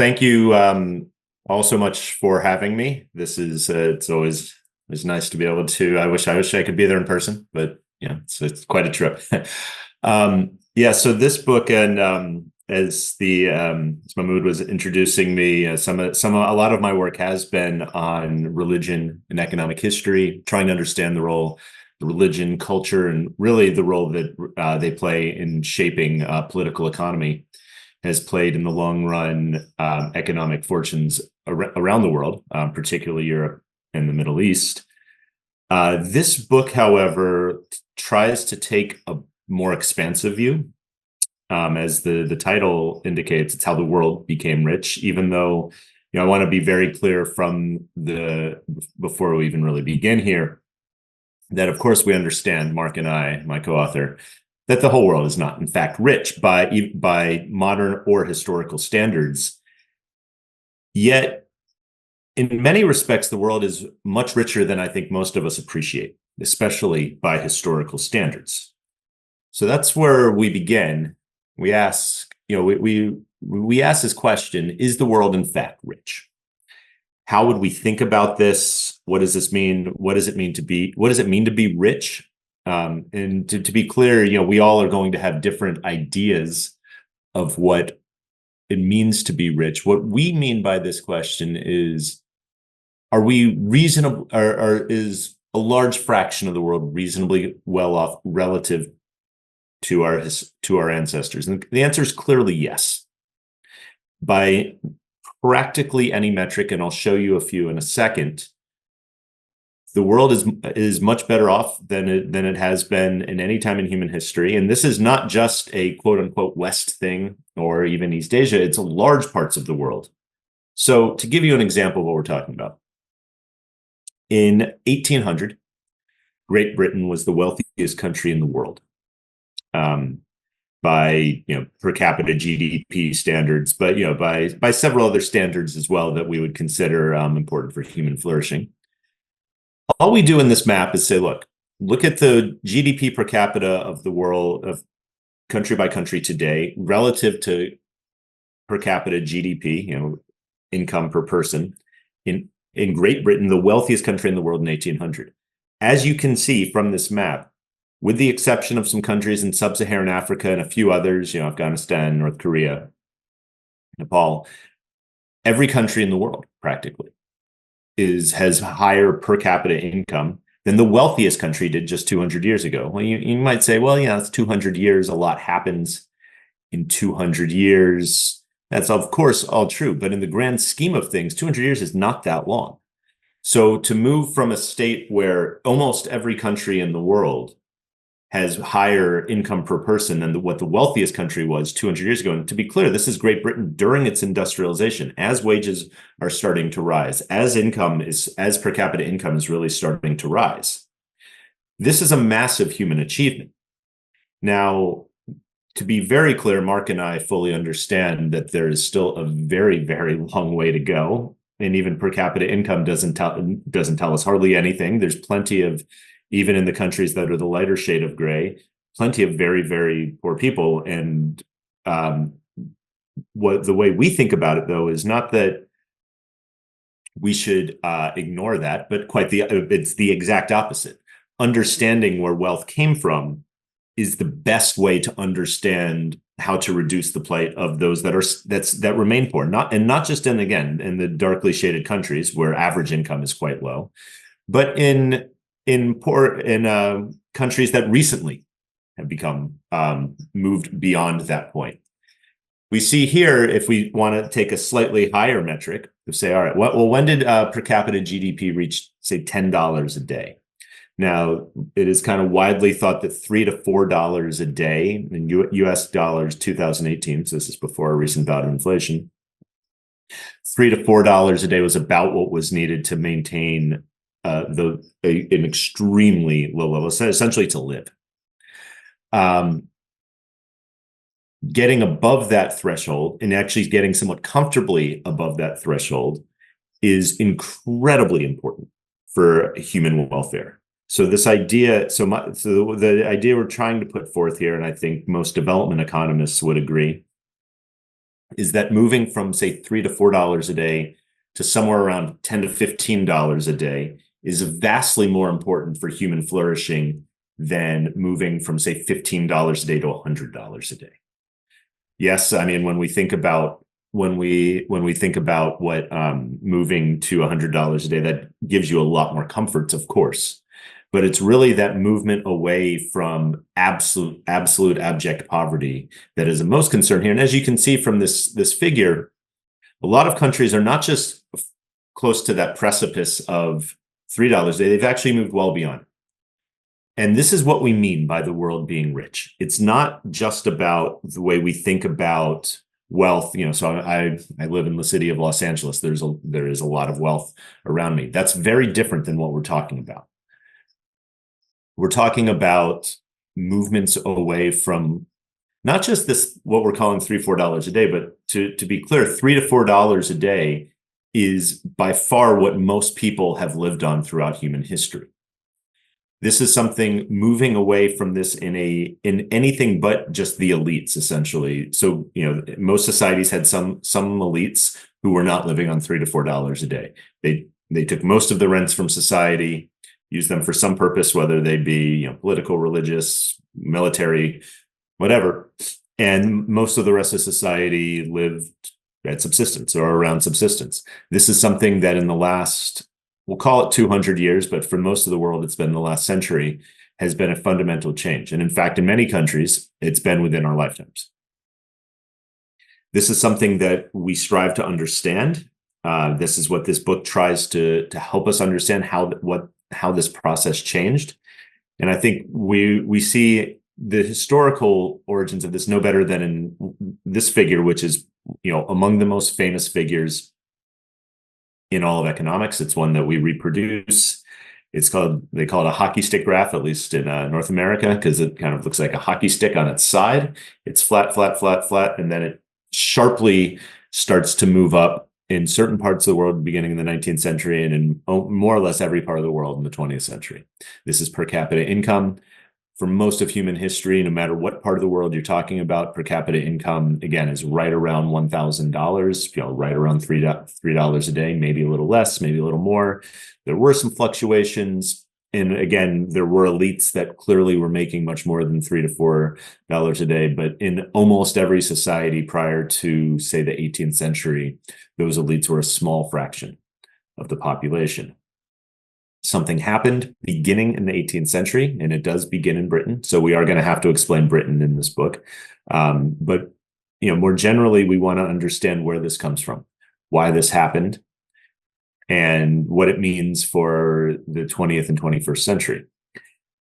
thank you all so much for having me. This is it's nice to be able to. I wish I could be there in person, but yeah, it's quite a trip. Yeah, so this book, and as Mahmoud was introducing me, a lot of my work has been on religion and economic history, trying to understand the role the religion, culture, and really the role that they play in shaping political economy has played in the long run economic fortunes around the world, particularly Europe and the Middle East. This book, however, tries to take a more expansive view. As the title indicates, it's how the world became rich, even though I want to be very clear before we even really begin here, that of course we understand, Mark and I, my co-author, that the whole world is not, in fact, rich by modern or historical standards. Yet, in many respects, the world is much richer than I think most of us appreciate, especially by historical standards. So that's where we begin. We ask, we ask this question: is the world in fact rich? How would we think about this? What does this mean? What does it mean to be rich? And to be clear, we all are going to have different ideas of what it means to be rich. What we mean by this question is, are we reasonable, or is a large fraction of the world reasonably well off relative to our ancestors? And the answer is clearly yes. By practically any metric, and I'll show you a few in a second, the world is much better off than it has been in any time in human history. And this is not just a quote unquote West thing or even East Asia, it's large parts of the world. So to give you an example of what we're talking about, in 1800, Great Britain was the wealthiest country in the world. By per capita GDP standards, but by several other standards as well that we would consider important for human flourishing. All we do in this map is say, look at the GDP per capita of the world, of country by country today, relative to per capita GDP, income per person, in Great Britain, the wealthiest country in the world in 1800. As you can see from this map, with the exception of some countries in sub-Saharan Africa and a few others, Afghanistan, North Korea, Nepal, every country in the world practically has higher per capita income than the wealthiest country did just 200 years ago. Well, you might say, well, it's 200 years. A lot happens in 200 years. That's of course all true, but in the grand scheme of things, 200 years is not that long. So to move from a state where almost every country in the world has higher income per person than what the wealthiest country was 200 years ago. And to be clear, this is Great Britain during its industrialization, as wages are starting to rise, as per capita income is really starting to rise. This is a massive human achievement. Now, to be very clear, Mark and I fully understand that there is still a very, very long way to go. And even per capita income doesn't tell us hardly anything. There's plenty of, even in the countries that are the lighter shade of gray, plenty of very, very poor people. And the way we think about it, though, is not that we should ignore that, but it's the exact opposite. Understanding where wealth came from is the best way to understand how to reduce the plight of those that remain poor. Not just in the darkly shaded countries where average income is quite low, but in countries that recently have become moved beyond that point. We see here, if we want to take a slightly higher metric, to say, all right, well, when did per capita GDP reach, say, $10 a day? Now, it is kind of widely thought that $3 to $4 a day in US dollars, 2018, so this is before a recent bout of inflation, $3 to $4 a day was about what was needed to maintain an extremely low level, essentially to live. Getting above that threshold and actually getting somewhat comfortably above that threshold is incredibly important for human welfare. So this idea, the idea we're trying to put forth here, and I think most development economists would agree, is that moving from, say, $3 to $4 a day to somewhere around $10 to $15 a day is vastly more important for human flourishing than moving from, say, $15 a day to $100 a day. Yes, I mean, when we think about what moving to $100 a day, that gives you a lot more comforts, of course. But it's really that movement away from absolute abject poverty that is the most concern here. And as you can see from this figure, a lot of countries are not just close to that precipice of $3 a day, they've actually moved well beyond. And this is what we mean by the world being rich. It's not just about the way we think about wealth. So I live in the city of Los Angeles. There is a lot of wealth around me. That's very different than what we're talking about. We're talking about movements away from not just this, what we're calling $3, $4 a day, but to be clear, $3 to $4 a day is by far what most people have lived on throughout human history. This is something moving away from this in anything but just the elites, essentially. So, most societies had some elites who were not living on $3 to $4 a day. They took most of the rents from society, used them for some purpose, whether they be political, religious, military, whatever. And most of the rest of society lived at subsistence or around subsistence. This is something that in the last, we'll call it 200 years, but for most of the world, it's been the last century, has been a fundamental change. And in fact, in many countries, it's been within our lifetimes. This is something that we strive to understand. This is what this book tries to help us understand how this process changed. And I think we see the historical origins of this no better than in this figure, which is, among the most famous figures in all of economics. It's one that we reproduce. They call it a hockey stick graph, at least in North America, because it kind of looks like a hockey stick on its side. It's flat, flat, flat, flat, and then it sharply starts to move up in certain parts of the world beginning in the 19th century and in more or less every part of the world in the 20th century. This is per capita income. For most of human history, no matter what part of the world you're talking about, per capita income, again, is right around $1,000, right around $3 a day, maybe a little less, maybe a little more. There were some fluctuations. And again, there were elites that clearly were making much more than $3 to $4 a day. But in almost every society prior to, say, the 18th century, those elites were a small fraction of the population. Something happened beginning in the 18th century, and it does begin in Britain. So we are going to have to explain Britain in this book. But more generally, we want to understand where this comes from, why this happened, and what it means for the 20th and 21st century.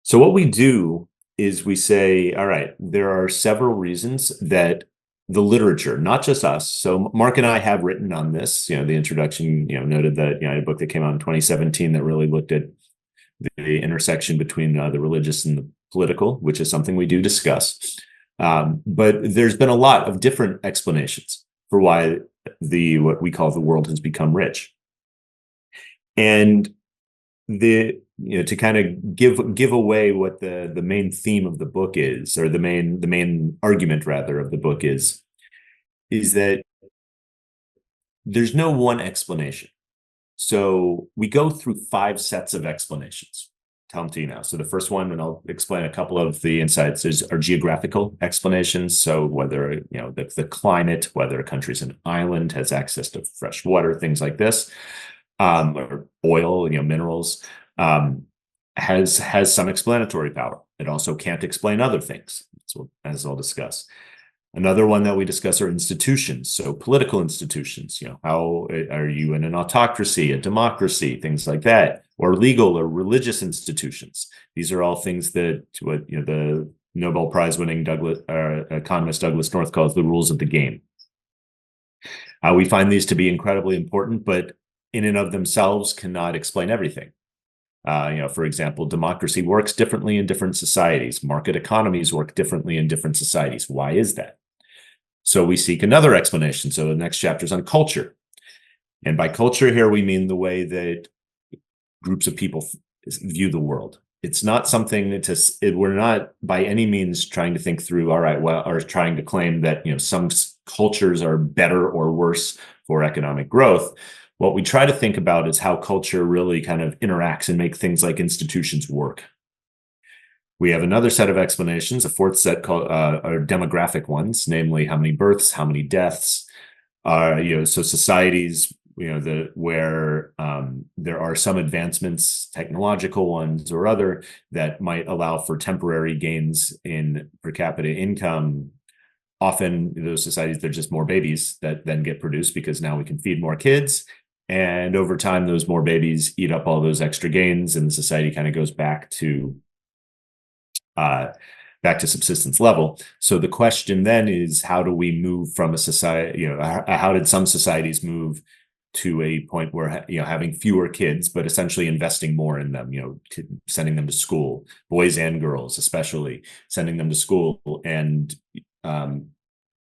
So what we do is we say, all right, there are several reasons that the literature, not just us. So Mark and I have written on this. The introduction, noted that I had a book that came out in 2017 that really looked at the intersection between the religious and the political, which is something we do discuss. But there's been a lot of different explanations for why what we call the world has become rich. And to kind of give away what the main theme of the book is, or the main argument rather of the book is that there's no one explanation. So we go through 5 sets of explanations. Tell them to you now. So the first one, and I'll explain a couple of the insights, are geographical explanations. So whether the climate, whether a country's an island, has access to fresh water, things like this, or oil, minerals. Has some explanatory power. It also can't explain other things, so, as I'll discuss. Another one that we discuss are institutions, so political institutions. How are you in an autocracy, a democracy, things like that, or legal or religious institutions. These are all things that the Nobel Prize-winning economist Douglas North calls the rules of the game. We find these to be incredibly important, but in and of themselves cannot explain everything. For example, democracy works differently in different societies. Market economies work differently in different societies. Why is that? So we seek another explanation. So the next chapter is on culture. And by culture here, we mean the way that groups of people view the world. It's not something we're not by any means trying to think through, all right, well, or trying to claim that, some cultures are better or worse for economic growth, what we try to think about is how culture really kind of interacts and make things like institutions work. We have another set of explanations, a fourth set called are demographic ones, namely how many births, how many deaths. So societies, where there are some advancements, technological ones or other, that might allow for temporary gains in per capita income. Often those societies, they're just more babies that then get produced because now we can feed more kids. And over time, those more babies eat up all those extra gains, and the society kind of goes back to subsistence level. So the question then is, how do we move from a society, how did some societies move to a point where, having fewer kids, but essentially investing more in them, sending them to school, boys and girls, especially sending them to school. And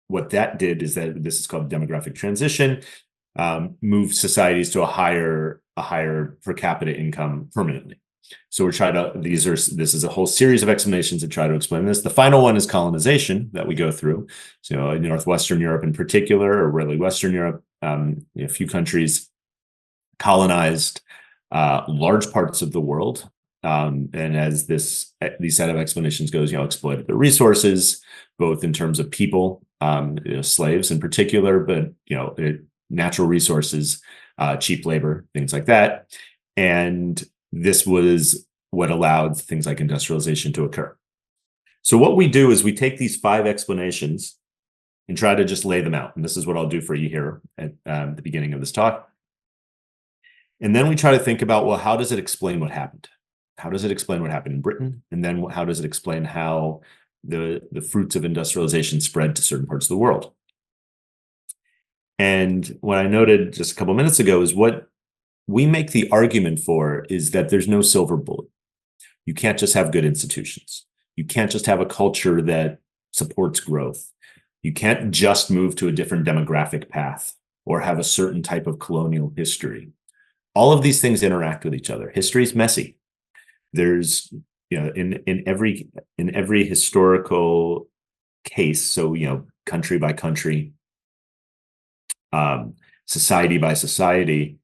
what that did is that this is called demographic transition, move societies to a higher per capita income permanently. So we're trying to, this is a whole series of explanations that try to explain this. The final one is colonization that we go through. So in Northwestern Europe in particular, or really Western Europe, a few countries colonized large parts of the world. And as these set of explanations goes, exploited the resources, both in terms of people, slaves in particular, but, natural resources, cheap labor, things like that. And this was what allowed things like industrialization to occur. So what we do is we take these 5 explanations and try to just lay them out. And this is what I'll do for you here at the beginning of this talk. And then we try to think about, well, how does it explain what happened? How does it explain what happened in Britain? And then how does it explain how the fruits of industrialization spread to certain parts of the world? And what I noted just a couple minutes ago is what we make the argument for is that there's no silver bullet. You can't just have good institutions. You can't just have a culture that supports growth. You can't just move to a different demographic path or have a certain type of colonial history. All of these things interact with each other. History is messy. There's, in every historical case, so, country by country, society by society,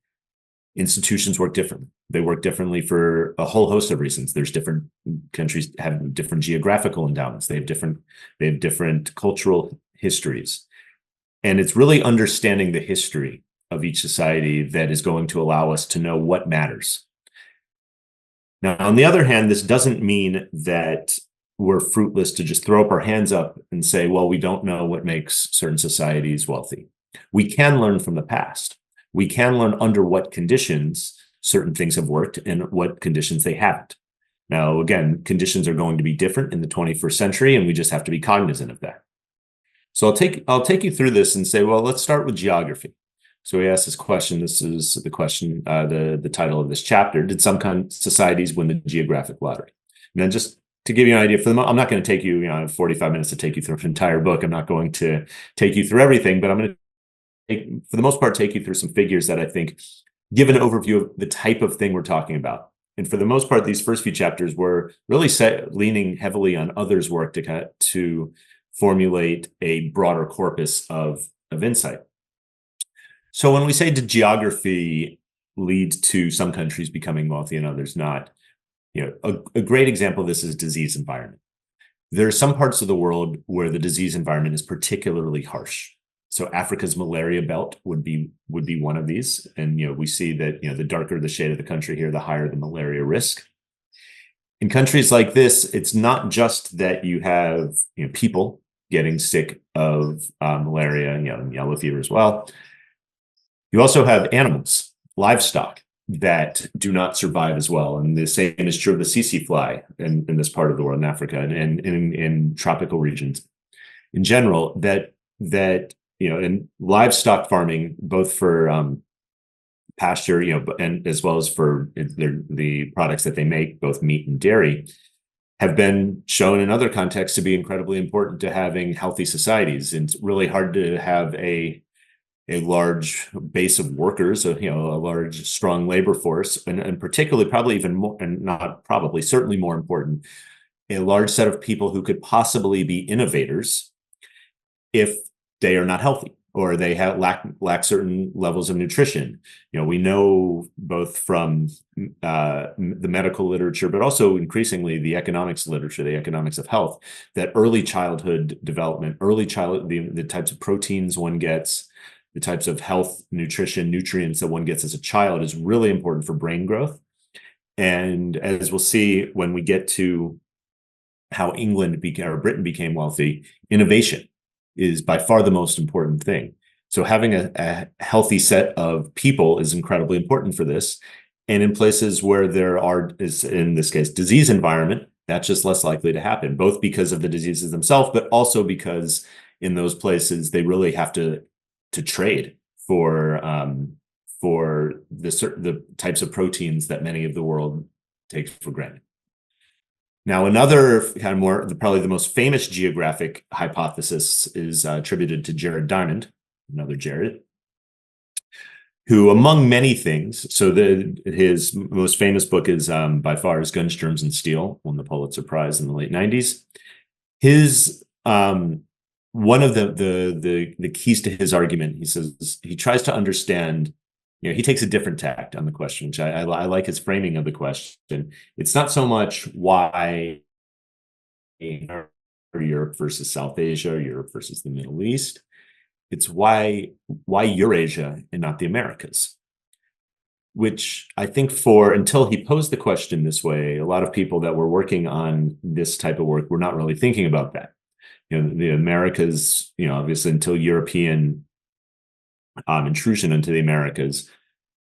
institutions work differently. They work differently for a whole host of reasons. There's different countries have different geographical endowments. They have different cultural histories. And it's really understanding the history of each society that is going to allow us to know what matters. Now, on the other hand, this doesn't mean that we're fruitless to just throw up our hands up and say, well, we don't know what makes certain societies wealthy. We can learn from the past. We can learn under what conditions certain things have worked and what conditions they haven't. Now, again, conditions are going to be different in the 21st century, and we just have to be cognizant of that. So I'll take you through this and say, well, let's start with geography. So we asked this question. This is the question, the title of this chapter. Did some societies win the geographic lottery? And then just to give you an idea, I'm not going to take you, 45 minutes to take you through an entire book. I'm not going to take you through everything, but I'm going to, for the most part, take you through some figures that I think give an overview of the type of thing we're talking about. And for the most part, these first few chapters were really leaning heavily on others' work to formulate a broader corpus of insight. So when we say, did geography lead to some countries becoming wealthy and others not? A great example of this is disease environment. There are some parts of the world where the disease environment is particularly harsh. So Africa's malaria belt would be one of these. And, we see that, the darker the shade of the country here, the higher the malaria risk. In countries like this, it's not just that you have, people getting sick of malaria and, yellow fever as well. You also have animals, livestock, that do not survive as well. And the same is true of the tsetse fly in this part of the world, in Africa and in tropical regions. In general, that in livestock farming, both for pasture, and as well as for the products that they make, both meat and dairy, have been shown in other contexts to be incredibly important to having healthy societies. And it's really hard to have a large base of workers, a large, strong labor force, and particularly, probably even more, and not probably, certainly more important, a large set of people who could possibly be innovators if they are not healthy, or they have lack certain levels of nutrition. We know both from the medical literature, but also increasingly the economics literature, the economics of health, that early childhood development, the types of proteins one gets, the types of health, nutrition, nutrients that one gets as a child is really important for brain growth. And as we'll see when we get to how Britain became wealthy, innovation is by far the most important thing. So having a healthy set of people is incredibly important for this. And in places where there is, in this case, disease environment, that's just less likely to happen, both because of the diseases themselves, but also because in those places, they really have to trade for the types of proteins that many of the world takes for granted. Now, another kind of probably the most famous geographic hypothesis is attributed to Jared Diamond, another Jared, who, among many things, so his most famous book is by far is Guns, Germs, and Steel, won the Pulitzer Prize in the late 90s. His one of the keys to his argument, he says, he tries to understand. He takes a different tact on the question, which I like his framing of the question. It's not so much why Europe versus South Asia, Europe versus the Middle East. It's why Eurasia and not the Americas, which I think until he posed the question this way, a lot of people that were working on this type of work were not really thinking about that. The Americas, obviously until European intrusion into the Americas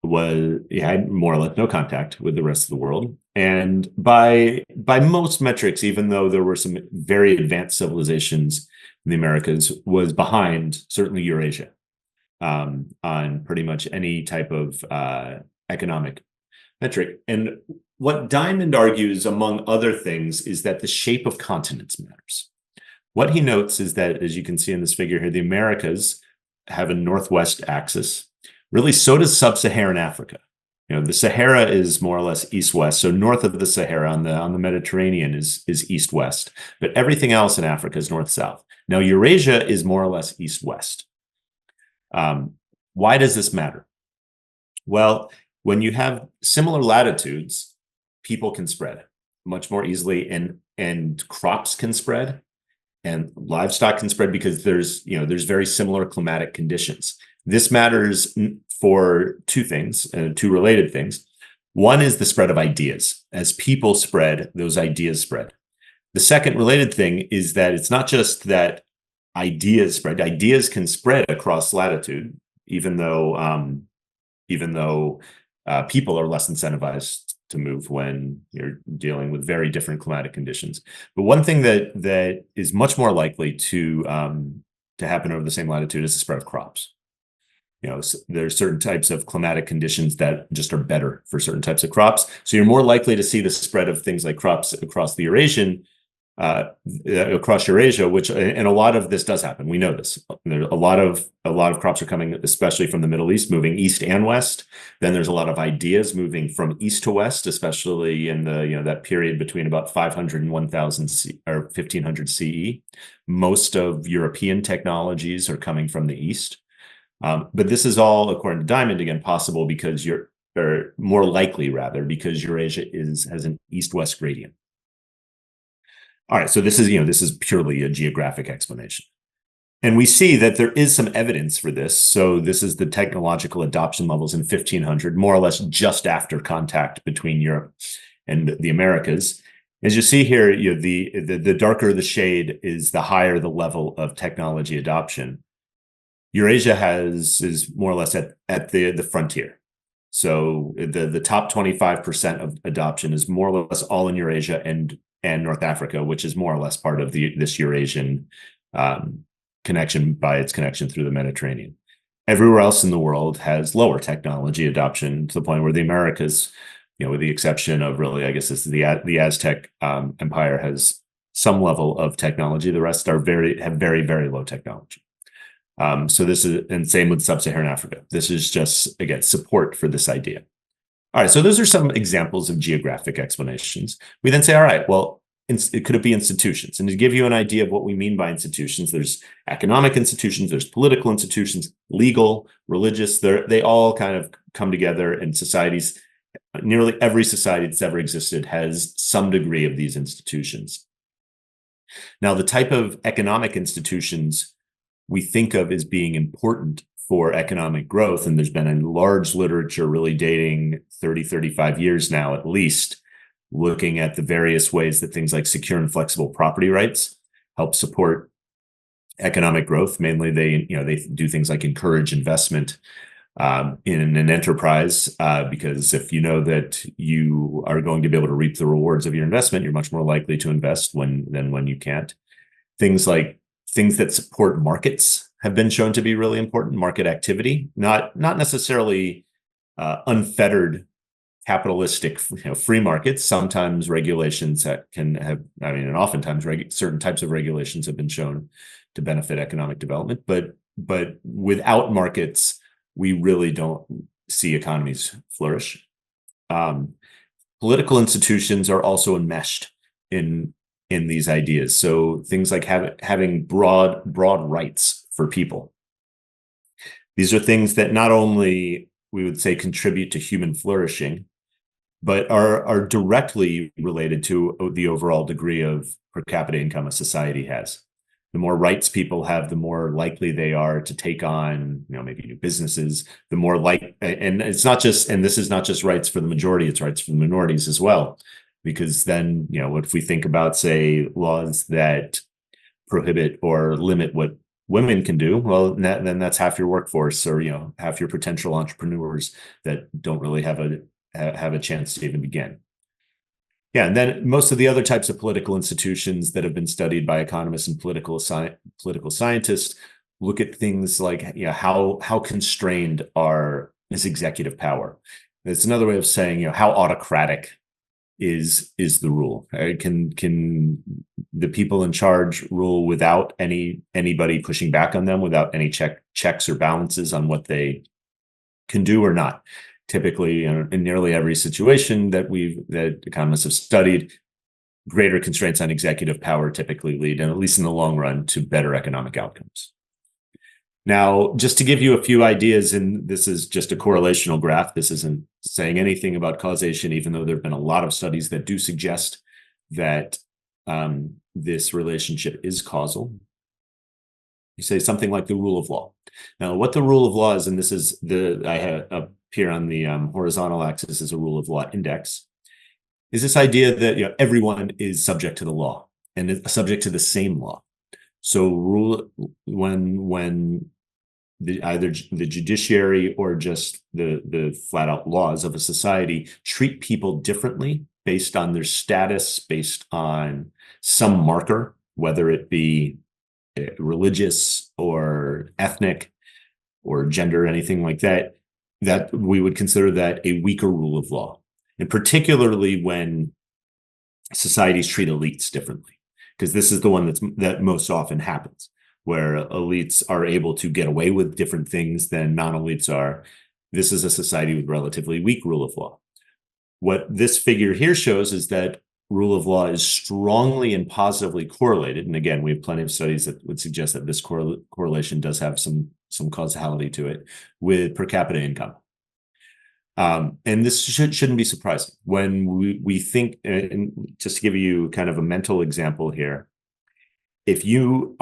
had more or less no contact with the rest of the world. And by most metrics, even though there were some very advanced civilizations in the Americas, was behind certainly Eurasia on pretty much any type of economic metric. And what Diamond argues, among other things, is that the shape of continents matters. What he notes is that, as you can see in this figure here, the Americas have a northwest axis. Really, so does sub-Saharan Africa. The Sahara is more or less east-west. So north of the Sahara on the Mediterranean is east-west. But everything else in Africa is north-south. Now, Eurasia is more or less east-west. Why does this matter? Well, when you have similar latitudes, people can spread much more easily, and crops can spread, and livestock can spread because there's very similar climatic conditions. This matters for two things, two related things. One is the spread of ideas. As people spread, those ideas spread. The second related thing is that it's not just that ideas spread. Ideas can spread across latitude, even though people are less incentivized to move when you're dealing with very different climatic conditions. But one thing that is much more likely to happen over the same latitude is the spread of crops. There's certain types of climatic conditions that just are better for certain types of crops. So you're more likely to see the spread of things like crops across Eurasia, and a lot of this does happen. We know this. There's a lot of crops are coming, especially from the Middle East, moving east and west. Then there's a lot of ideas moving from east to west, especially in that period between about 500 and 1000 or 1500 CE. Most of European technologies are coming from the east. But this is all, according to Diamond, again, possible because more likely because Eurasia has an east-west gradient. All right, so this is purely a geographic explanation. And we see that there is some evidence for this. So this is the technological adoption levels in 1500, more or less just after contact between Europe and the Americas. As you see here, the darker the shade is, the higher the level of technology adoption. Eurasia is more or less at the frontier. So the top 25% of adoption is more or less all in Eurasia and North Africa, which is more or less part of this Eurasian connection by its connection through the Mediterranean. Everywhere else in the world has lower technology adoption, to the point where the Americas, with the exception of really, I guess this is the Aztec Empire, has some level of technology. The rest have very, very low technology. So this is, and same with sub-Saharan Africa. This is just, again, support for this idea. All right, so those are some examples of geographic explanations. We then say, all right, well, could it be institutions? And to give you an idea of what we mean by institutions, there's economic institutions, there's political institutions, legal, religious. They all kind of come together in societies. Nearly every society that's ever existed has some degree of these institutions. Now, the type of economic institutions we think of as being important for economic growth, and there's been a large literature really dating 30, 35 years now at least, looking at the various ways that things like secure and flexible property rights help support economic growth. Mainly, they do things like encourage investment in an enterprise, because if you know that you are going to be able to reap the rewards of your investment, you're much more likely to invest than when you can't. Things that support markets have been shown to be really important. Market activity, not necessarily unfettered capitalistic, free markets. Sometimes regulations that can have, and oftentimes certain types of regulations have been shown to benefit economic development. But without markets, we really don't see economies flourish. Political institutions are also enmeshed in these ideas. So things like having broad rights for people. These are things that not only we would say contribute to human flourishing, but are directly related to the overall degree of per capita income a society has. The more rights people have, the more likely they are to take on, maybe new businesses. The more and it's not just, and this is not just rights for the majority; it's rights for the minorities as well. Because then, if we think about, say, laws that prohibit or limit what women can do, well, then that's half your workforce, or half your potential entrepreneurs that don't really have a chance to even begin. Yeah, and then most of the other types of political institutions that have been studied by economists and political scientists look at things like how constrained is executive power. It's another way of saying how autocratic is the rule. Right? Can the people in charge rule without anybody pushing back on them, without any checks or balances on what they can do or not? Typically, in nearly every situation that economists have studied, greater constraints on executive power typically lead, and at least in the long run, to better economic outcomes. Now, just to give you a few ideas, and this is just a correlational graph. This isn't saying anything about causation, even though there have been a lot of studies that do suggest that this relationship is causal. You say something like the rule of law. Now, what the rule of law is, and this is I have up here on the horizontal axis is a rule of law index, is this idea that everyone is subject to the law and is subject to the same law. So when either the judiciary or just the flat out laws of a society treat people differently based on their status, based on some marker, whether it be religious or ethnic or gender, anything like that, that we would consider that a weaker rule of law. And particularly when societies treat elites differently, because this is the one that most often happens, where elites are able to get away with different things than non-elites are. This is a society with relatively weak rule of law. What this figure here shows is that rule of law is strongly and positively correlated. And again, we have plenty of studies that would suggest that this correlation does have some causality to it with per capita income. And this shouldn't be surprising when we think, and just to give you kind of a mental example here, if you're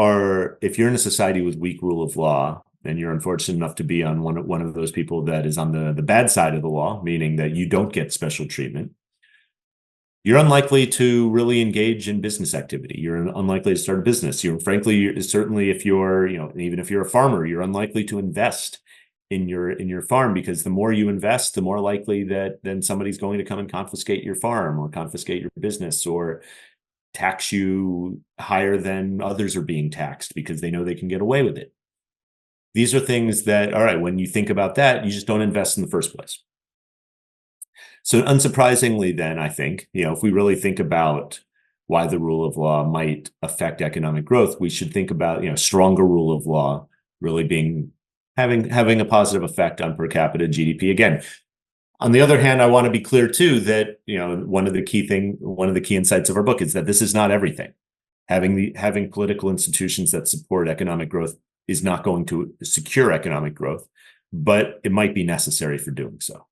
in a society with weak rule of law, and you're unfortunate enough to be on one of those people that is on the bad side of the law, meaning that you don't get special treatment, you're unlikely to really engage in business activity. You're unlikely to start a business. Certainly if you're, even if you're a farmer, you're unlikely to invest in your farm, because the more you invest, the more likely that then somebody's going to come and confiscate your farm or confiscate your business or tax you higher than others are being taxed because they know they can get away with it. These are things that, all right, when you think about that, you just don't invest in the first place. So unsurprisingly, then, I think, if we really think about why the rule of law might affect economic growth, we should think about, stronger rule of law really having a positive effect on per capita GDP. Again, On the other hand, I want to be clear too that, one of the key insights of our book is that this is not everything. Having political institutions that support economic growth is not going to secure economic growth, but it might be necessary for doing so.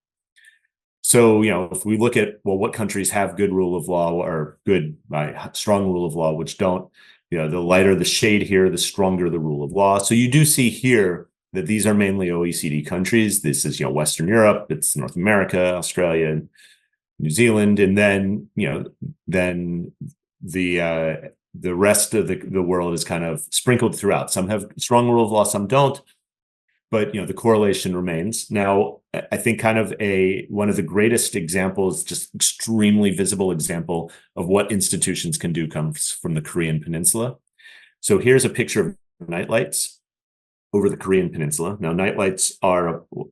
So, if we look at, well, what countries have good rule of law or strong rule of law, which don't, the lighter the shade here, the stronger the rule of law. So you do see here that these are mainly OECD countries. This is, Western Europe, it's North America, Australia, New Zealand, and then, then the rest of the world is kind of sprinkled throughout. Some have strong rule of law, some don't. But the correlation remains. Now, I think kind of one of the greatest examples, just extremely visible example of what institutions can do comes from the Korean Peninsula. So here's a picture of nightlights over the Korean Peninsula. Now, nightlights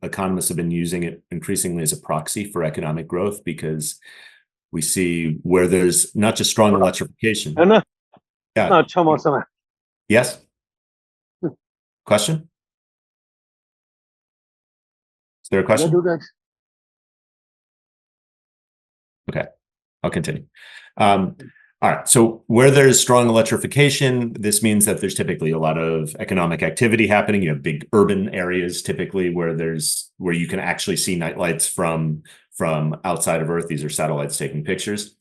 economists have been using it increasingly as a proxy for economic growth because we see where there's not just strong electrification. Yeah. Yes. Question? Is there a question? Okay, I'll continue. All right, so where there's strong electrification, this means that there's typically a lot of economic activity happening. You have big urban areas typically where you can actually see nightlights from outside of Earth. These are satellites taking pictures.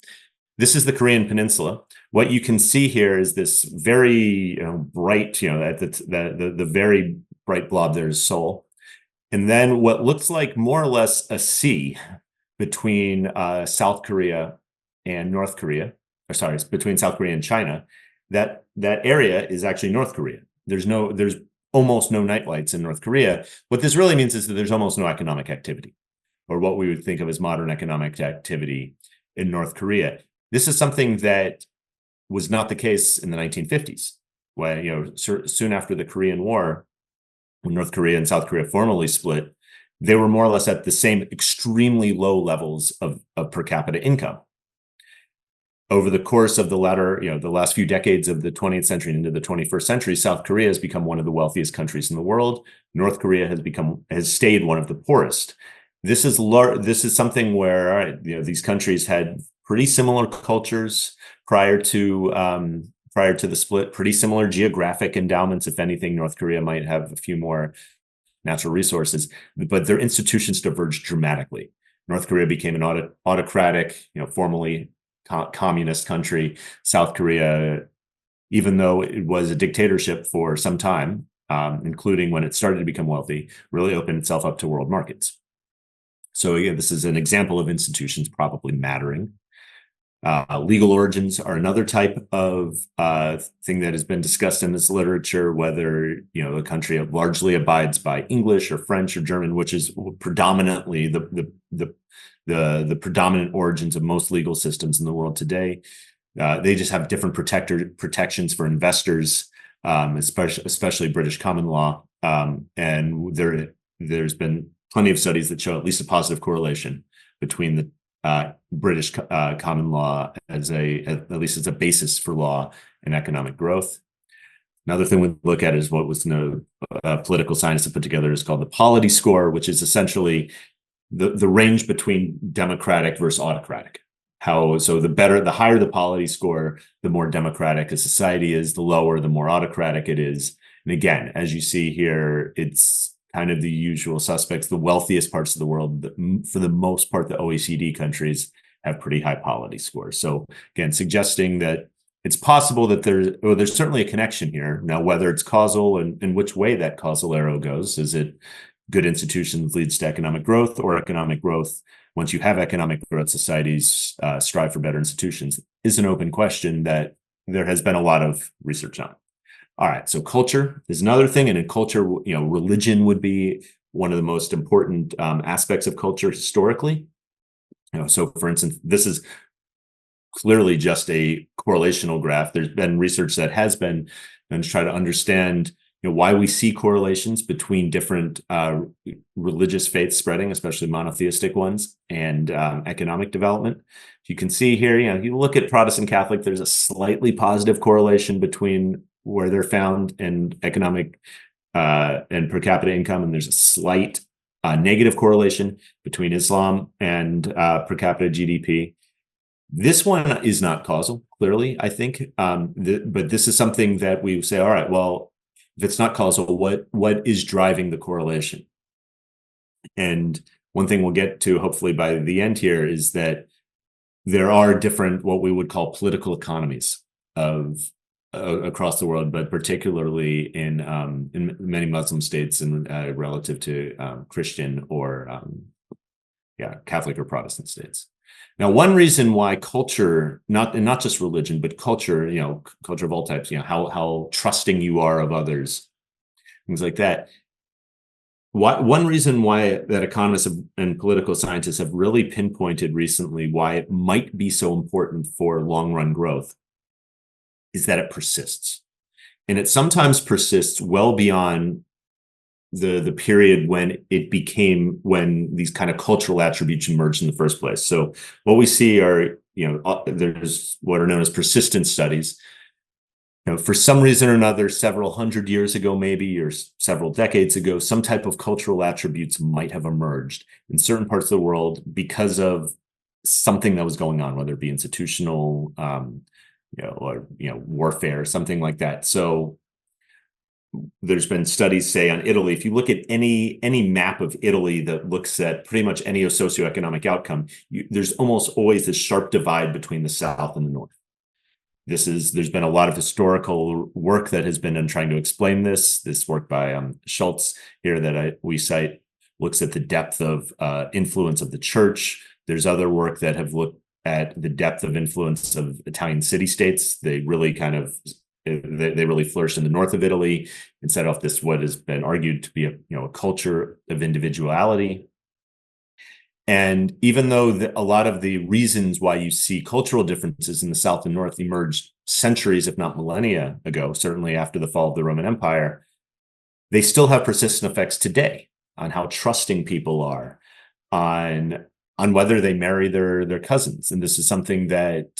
This is the Korean Peninsula. What you can see here is this very bright, the very bright blob there is Seoul. And then what looks like more or less a sea between South Korea and North Korea, between South Korea and China, that area is actually North Korea. There's almost no nightlights in North Korea. What this really means is that there's almost no economic activity, or what we would think of as modern economic activity in North Korea. This is something that was not the case in the 1950s, when, soon after the Korean War, when North Korea and South Korea formally split, they were more or less at the same extremely low levels of per capita income. Over the course of the last few decades of the 20th century and into the 21st century, South Korea has become one of the wealthiest countries in the world. North Korea has stayed one of the poorest. This is something where these countries had pretty similar cultures prior to the split, pretty similar geographic endowments. If anything, North Korea might have a few more natural resources, but their institutions diverged dramatically. North Korea became an autocratic, formally communist country. South Korea, even though it was a dictatorship for some time, including when it started to become wealthy, really opened itself up to world markets. So again, this is an example of institutions probably mattering. Legal origins are another type of thing that has been discussed in this literature, whether a country largely abides by English or French or German, which is predominantly the predominant origins of most legal systems in the world today. They just have different protections for investors, especially British common law, and there's been plenty of studies that show at least a positive correlation between the British common law at least as a basis for law and economic growth. Another thing we look at is what was political scientists have put together is called the polity score, which is essentially the range between democratic versus autocratic. The higher the polity score, the more democratic a society is, the lower, the more autocratic it is. And again, as you see here, it's kind of the usual suspects. The wealthiest parts of the world, for the most part, the OECD countries have pretty high polity scores. So again, suggesting that it's possible that there's certainly a connection here. Now, whether it's causal and which way that causal arrow goes, is it good institutions leads to economic growth, or economic growth, once you have economic growth, societies strive for better institutions, is an open question that there has been a lot of research on. All right, so culture is another thing, and in culture, religion would be one of the most important aspects of culture historically. So for instance, this is clearly just a correlational graph. There's been research that has been done to try to understand why we see correlations between different religious faiths spreading, especially monotheistic ones, and economic development. You can see here, you look at Protestant Catholic, there's a slightly positive correlation between where they're found in economic and per capita income, and there's a slight negative correlation between Islam and per capita GDP. This one is not causal, clearly, I think. But this is something that we say, all right, well, if it's not causal, what is driving the correlation? And one thing we'll get to hopefully by the end here is that there are different, what we would call political economies of across the world, but particularly in many Muslim states and relative to Christian or Catholic or Protestant states. Now, one reason why culture, not just religion, but culture, culture of all types, how trusting you are of others, things like that. One reason why that economists and political scientists have really pinpointed recently why it might be so important for long-run growth is that it persists. And it sometimes persists well beyond the period when these kind of cultural attributes emerged in the first place. So what we see are, there's what are known as persistence studies. For some reason or another, several hundred years ago, maybe, or several decades ago, some type of cultural attributes might have emerged in certain parts of the world because of something that was going on, whether it be institutional, or warfare, something like that. So there's been studies, say, on Italy. If you look at any map of Italy that looks at pretty much any socioeconomic outcome, there's almost always this sharp divide between the South and the North. There's been a lot of historical work that has been in trying to explain this. This work by Schultz here that we cite looks at the depth of influence of the church. There's other work that have looked at the depth of influence of Italian city-states. They really they really flourished in the north of Italy and set off this what has been argued to be a culture of individuality. And even though a lot of the reasons why you see cultural differences in the South and North emerged centuries, if not millennia ago, certainly after the fall of the Roman Empire, they still have persistent effects today on how trusting people are, on whether they marry their cousins. And this is something that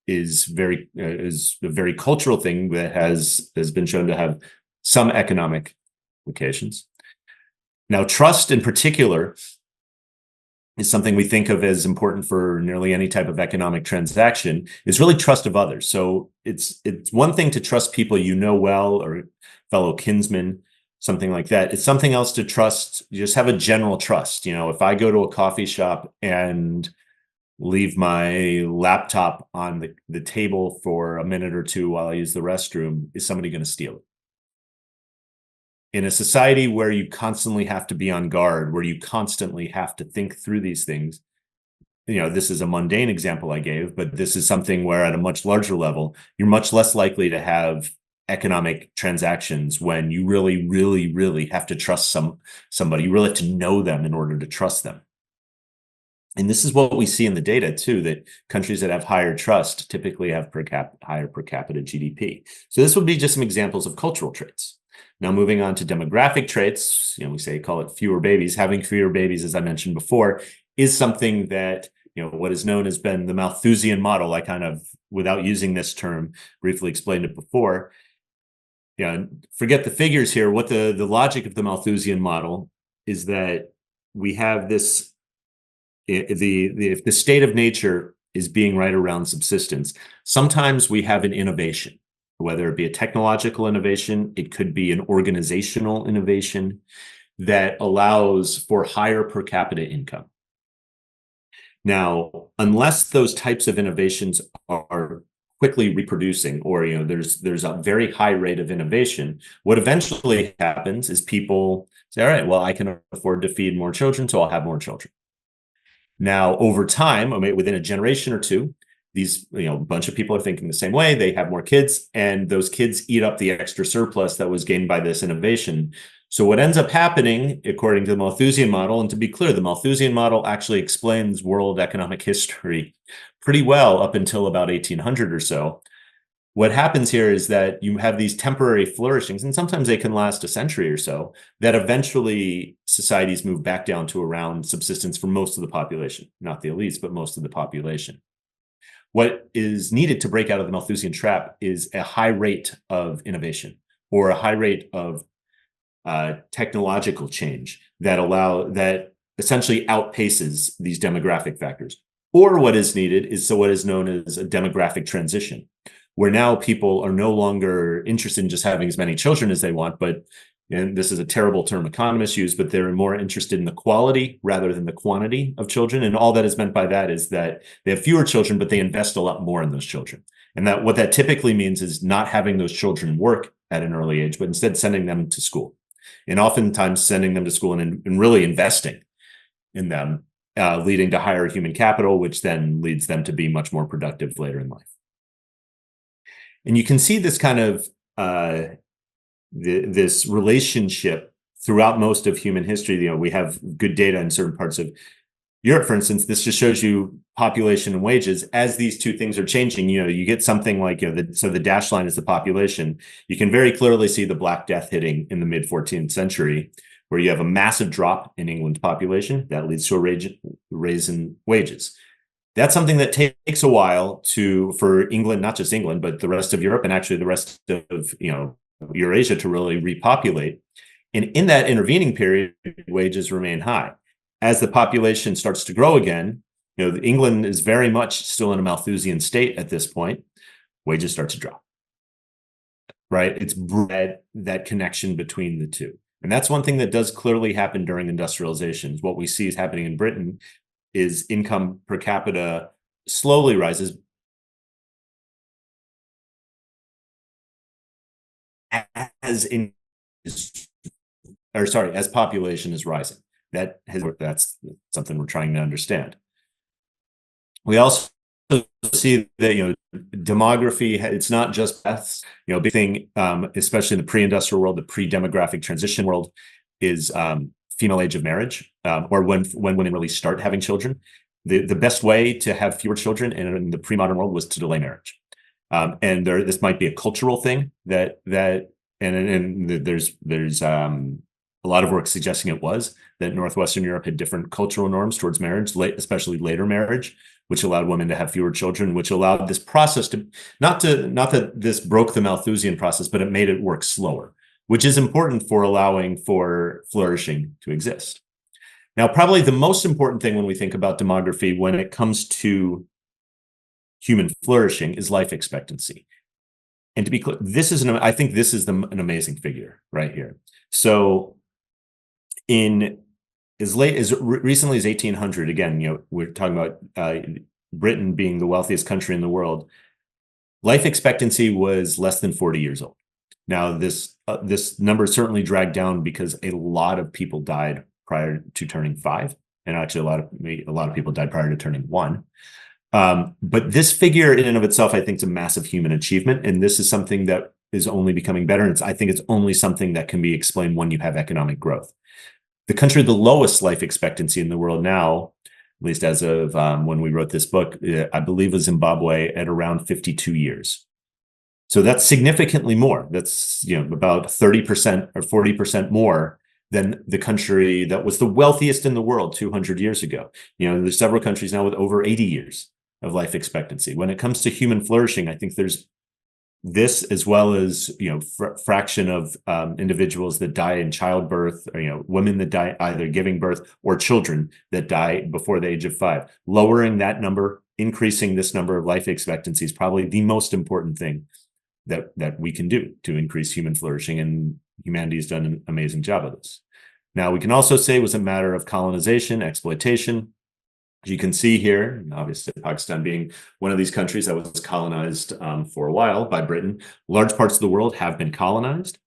is a very cultural thing that has been shown to have some economic implications. Now, trust in particular is something we think of as important for nearly any type of economic transaction, is really trust of others. So it's one thing to trust people well or fellow kinsmen, something like that. It's something else to trust, you just have a general trust. If I go to a coffee shop and leave my laptop on the table for a minute or two while I use the restroom, is somebody going to steal it? In a society where you constantly have to be on guard, where you constantly have to think through these things, this is a mundane example I gave, but this is something where at a much larger level, you're much less likely to have economic transactions when you really, really, really have to trust somebody. You really have to know them in order to trust them. And this is what we see in the data too, that countries that have higher trust typically have higher per capita GDP. So this would be just some examples of cultural traits. Now, moving on to demographic traits, call it fewer babies. Having fewer babies, as I mentioned before, is something that, what is known as been the Malthusian model. I kind of, without using this term, briefly explained it before. Forget the figures here. What the logic of the Malthusian model is that we have this, if the state of nature is being right around subsistence, sometimes we have an innovation. Whether it be a technological innovation, it could be an organizational innovation that allows for higher per capita income. Now, unless those types of innovations are quickly reproducing, or there's a very high rate of innovation, what eventually happens is people say, all right, well, I can afford to feed more children, so I'll have more children. Now, over time, within a generation or two, these, a bunch of people are thinking the same way. They have more kids, and those kids eat up the extra surplus that was gained by this innovation. So what ends up happening, according to the Malthusian model, and to be clear, the Malthusian model actually explains world economic history pretty well up until about 1800 or so. What happens here is that you have these temporary flourishings, and sometimes they can last a century or so, that eventually societies move back down to around subsistence for most of the population, not the elites, but most of the population. What is needed to break out of the Malthusian trap is a high rate of innovation, or a high rate of technological change that essentially outpaces these demographic factors. Or what is needed is what is known as a demographic transition, where now people are no longer interested in just having as many children as they want, but, and this is a terrible term economists use, but they're more interested in the quality rather than the quantity of children. And all that is meant by that is that they have fewer children, but they invest a lot more in those children. And that what that typically means is not having those children work at an early age, but instead sending them to school. And oftentimes sending them to school and really investing in them, leading to higher human capital, which then leads them to be much more productive later in life. And you can see this kind of this relationship throughout most of human history. You know, we have good data in certain parts of Europe, for instance. This just shows you population and wages. As these two things are changing, you know, you get something like, you know, so the dashed line is the population. You can very clearly see the Black Death hitting in the mid 14th century, where you have a massive drop in England's population that leads to a raise in wages. That's something that takes a while for England, not just England, but the rest of Europe and actually the rest of, you know, Eurasia to really repopulate. And in that intervening period, wages remain high. As the population starts to grow again, you know, England is very much still in a Malthusian state at this point. Wages start to drop, right? It's bred that connection between the two. And that's one thing that does clearly happen during industrialization. What we see is happening in Britain is income per capita slowly rises as population is rising. That's something we're trying to understand. We also see that, you know, demography, it's not just deaths. You know, big thing, especially in the pre-industrial world, the pre-demographic transition world, is female age of marriage, or when women really start having children. The best way to have fewer children in the pre-modern world was to delay marriage. And this might be a cultural thing that there's a lot of work suggesting it was that Northwestern Europe had different cultural norms towards marriage, especially later marriage, which allowed women to have fewer children, which allowed this process to not that this broke the Malthusian process, but it made it work slower, which is important for allowing for flourishing to exist. Now, probably the most important thing when we think about demography when it comes to human flourishing is life expectancy. And to be clear, I think this is an amazing figure right here. So in as late as recently as 1800, again, you know, we're talking about Britain being the wealthiest country in the world, life expectancy was less than 40 years old. Now, this number certainly dragged down because a lot of people died prior to turning 5, and actually a lot of people died prior to turning 1. But this figure in and of itself, I think, is a massive human achievement, and this is something that is only becoming better. And I think it's only something that can be explained when you have economic growth. The country with the lowest life expectancy in the world now, at least as of when we wrote this book, I believe was Zimbabwe at around 52 years. So that's significantly more. That's, you know, about 30% or 40% more than the country that was the wealthiest in the world 200 years ago. You know, there's several countries now with over 80 years of life expectancy. When it comes to human flourishing, I think there's this, as well as, you know, fraction of individuals that die in childbirth, or, you know, women that die either giving birth or children that die before the age of 5. Lowering that number, increasing this number of life expectancy is probably the most important thing that we can do to increase human flourishing, and humanity has done an amazing job of this. Now, we can also say it was a matter of colonization, exploitation. As you can see here, obviously Pakistan being one of these countries that was colonized for a while by Britain, large parts of the world have been colonized.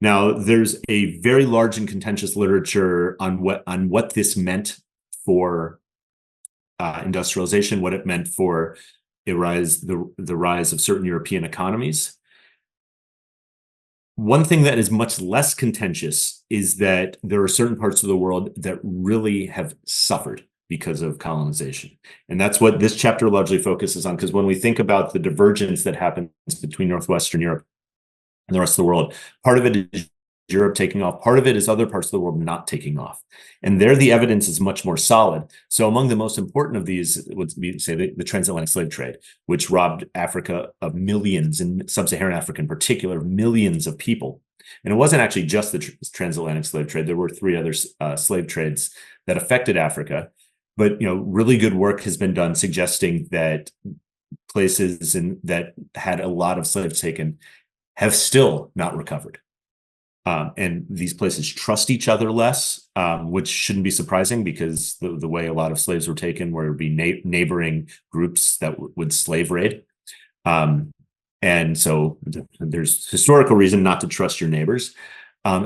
Now, there's a very large and contentious literature on what this meant for industrialization, what it meant for the rise of certain European economies. One thing that is much less contentious is that there are certain parts of the world that really have suffered because of colonization. And that's what this chapter largely focuses on, because when we think about the divergence that happens between Northwestern Europe and the rest of the world, part of it is Europe taking off, part of it is other parts of the world not taking off. And there the evidence is much more solid. So among the most important of these would be, say, the transatlantic slave trade, which robbed Africa of millions, and sub-Saharan Africa in particular, millions of people. And it wasn't actually just the transatlantic slave trade. There were three other slave trades that affected Africa. But really good work has been done suggesting that places that had a lot of slaves taken have still not recovered. And these places trust each other less, which shouldn't be surprising because the way a lot of slaves were taken were be neighboring groups that would slave raid. And so there's historical reason not to trust your neighbors.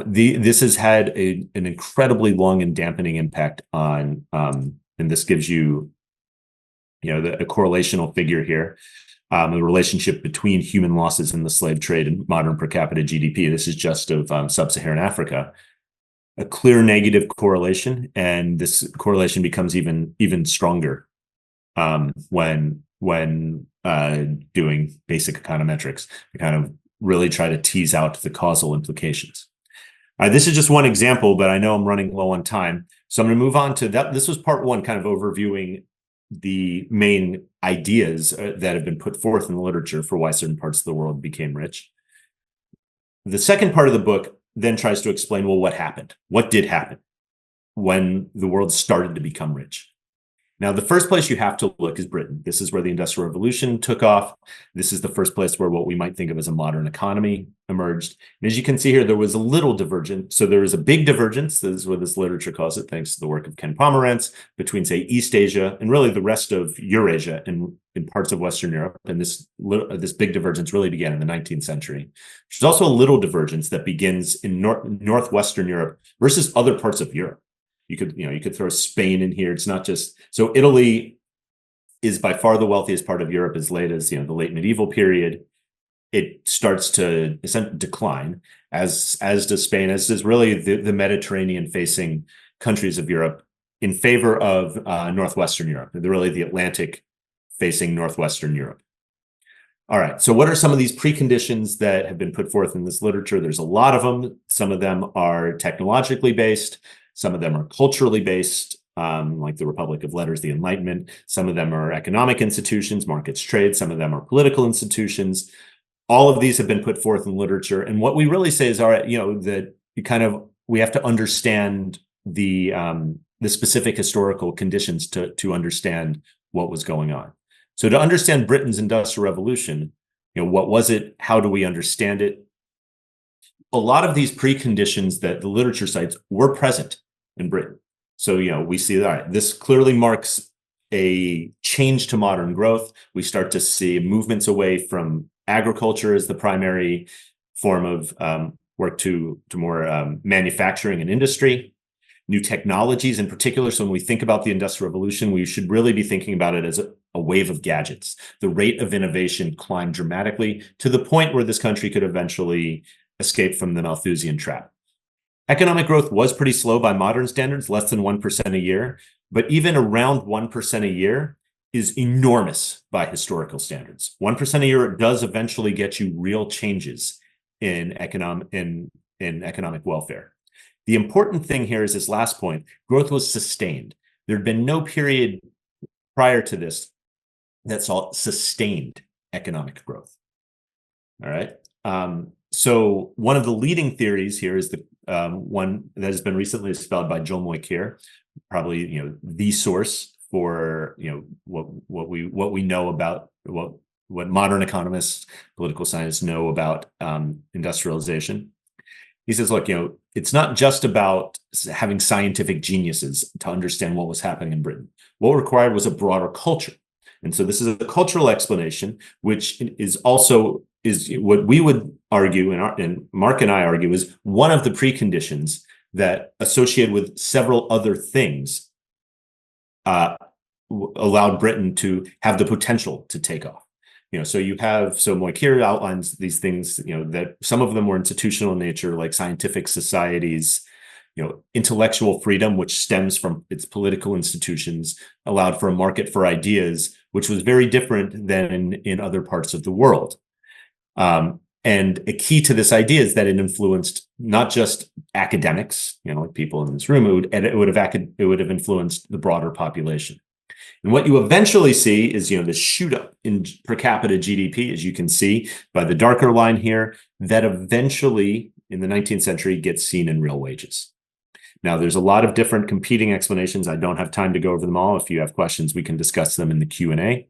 This has had an incredibly long and dampening impact on, and this gives you, a correlational figure here. The relationship between human losses in the slave trade and modern per capita GDP. This is just of sub-Saharan Africa. A clear negative correlation, and this correlation becomes even stronger when doing basic econometrics to kind of really try to tease out the causal implications. This is just one example, but I know I'm running low on time, so I'm going to move on to that. This was part one, kind of overviewing the main ideas that have been put forth in the literature for why certain parts of the world became rich. The second part of the book then tries to explain, well, what happened? What did happen when the world started to become rich? Now, the first place you have to look is Britain. This is where the Industrial Revolution took off. This is the first place where what we might think of as a modern economy emerged. And as you can see here, there was a little divergence. So there was a big divergence, this is what this literature calls it, thanks to the work of Ken Pomerantz, between, say, East Asia and really the rest of Eurasia and in parts of Western Europe. And this big divergence really began in the 19th century. There's also a little divergence that begins in Northwestern Europe versus other parts of Europe. You could throw Spain in here. It's not just, so Italy is by far the wealthiest part of Europe as late as, the late medieval period. It starts to decline, as does Spain, as does really the Mediterranean facing countries of Europe in favor of Northwestern Europe. They're really the Atlantic facing Northwestern Europe. All right, so what are some of these preconditions that have been put forth in this literature? There's a lot of them. Some of them are technologically based. Some of them are culturally based, like the Republic of Letters, the Enlightenment. Some of them are economic institutions, markets, trade. Some of them are political institutions. All of these have been put forth in literature. And what we really say is, all right, that we have to understand the specific historical conditions to understand what was going on. So to understand Britain's Industrial Revolution, what was it? How do we understand it? A lot of these preconditions that the literature cites were present in Britain. So, we see that, all right, this clearly marks a change to modern growth. We start to see movements away from agriculture as the primary form of work to more manufacturing and industry, new technologies in particular. So when we think about the Industrial Revolution, we should really be thinking about it as a wave of gadgets. The rate of innovation climbed dramatically to the point where this country could eventually escape from the Malthusian trap. Economic growth was pretty slow by modern standards, less than 1% a year, but even around 1% a year is enormous by historical standards. 1% a year does eventually get you real changes in economic welfare. The important thing here is this last point: growth was sustained. There had been no period prior to this that saw sustained economic growth. All right. So one of the leading theories here is the one that has been recently expelled by Joel Mokyr, probably the source for what we know about what modern economists, political scientists know about industrialization. He says, look, it's not just about having scientific geniuses to understand what was happening in Britain. What required was a broader culture. And so this is a cultural explanation, which is what we would argue, and Mark and I argue, is one of the preconditions that, associated with several other things, allowed Britain to have the potential to take off. So Mokyr outlines these things, that some of them were institutional in nature, like scientific societies, intellectual freedom, which stems from its political institutions, allowed for a market for ideas, which was very different than in other parts of the world. And a key to this idea is that it influenced not just academics, like people in this room, it would have influenced the broader population. And what you eventually see is, the shoot up in per capita GDP, as you can see by the darker line here, that eventually, in the 19th century gets seen in real wages. Now, there's a lot of different competing explanations. I don't have time to go over them all. If you have questions, we can discuss them in the Q&A.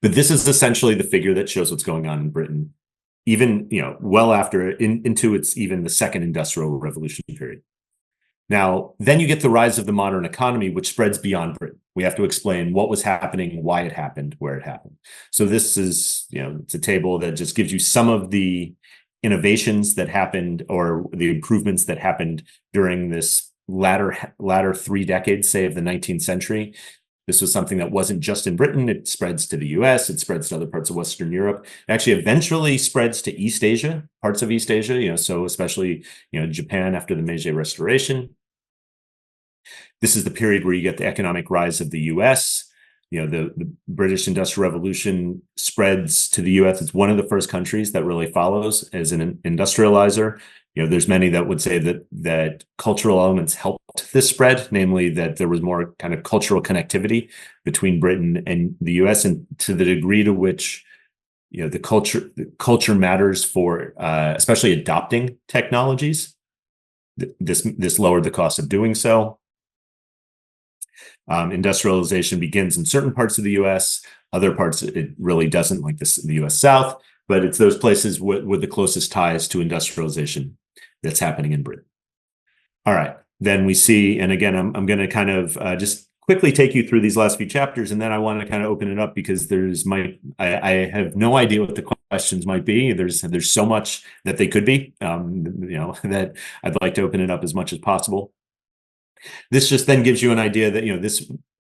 But this is essentially the figure that shows what's going on in Britain, even, well after, into its even the second industrial revolution period. Now, then you get the rise of the modern economy, which spreads beyond Britain. We have to explain what was happening, why it happened, where it happened. So this is, it's a table that just gives you some of the innovations that happened or the improvements that happened during this latter 3 decades, say, of the 19th century. This was something that wasn't just in Britain. It spreads to the US, it spreads to other parts of Western Europe. It actually eventually spreads to East Asia, parts of East Asia, so especially, Japan after the Meiji Restoration. This is the period where you get the economic rise of the US. The British Industrial Revolution spreads to the US. It's one of the first countries that really follows as an industrializer. There's many that would say that cultural elements helped this spread, namely that there was more kind of cultural connectivity between Britain and the US, and to the degree to which the culture matters for especially adopting technologies. This lowered the cost of doing so. Industrialization begins in certain parts of the US, other parts it really doesn't, like the US South, but it's those places with the closest ties to industrialization that's happening in Britain. All right, then we see, and again, I'm going to kind of just quickly take you through these last few chapters, and then I want to kind of open it up because I have no idea what the questions might be. There's so much that they could be, that I'd like to open it up as much as possible. This just then gives you an idea that,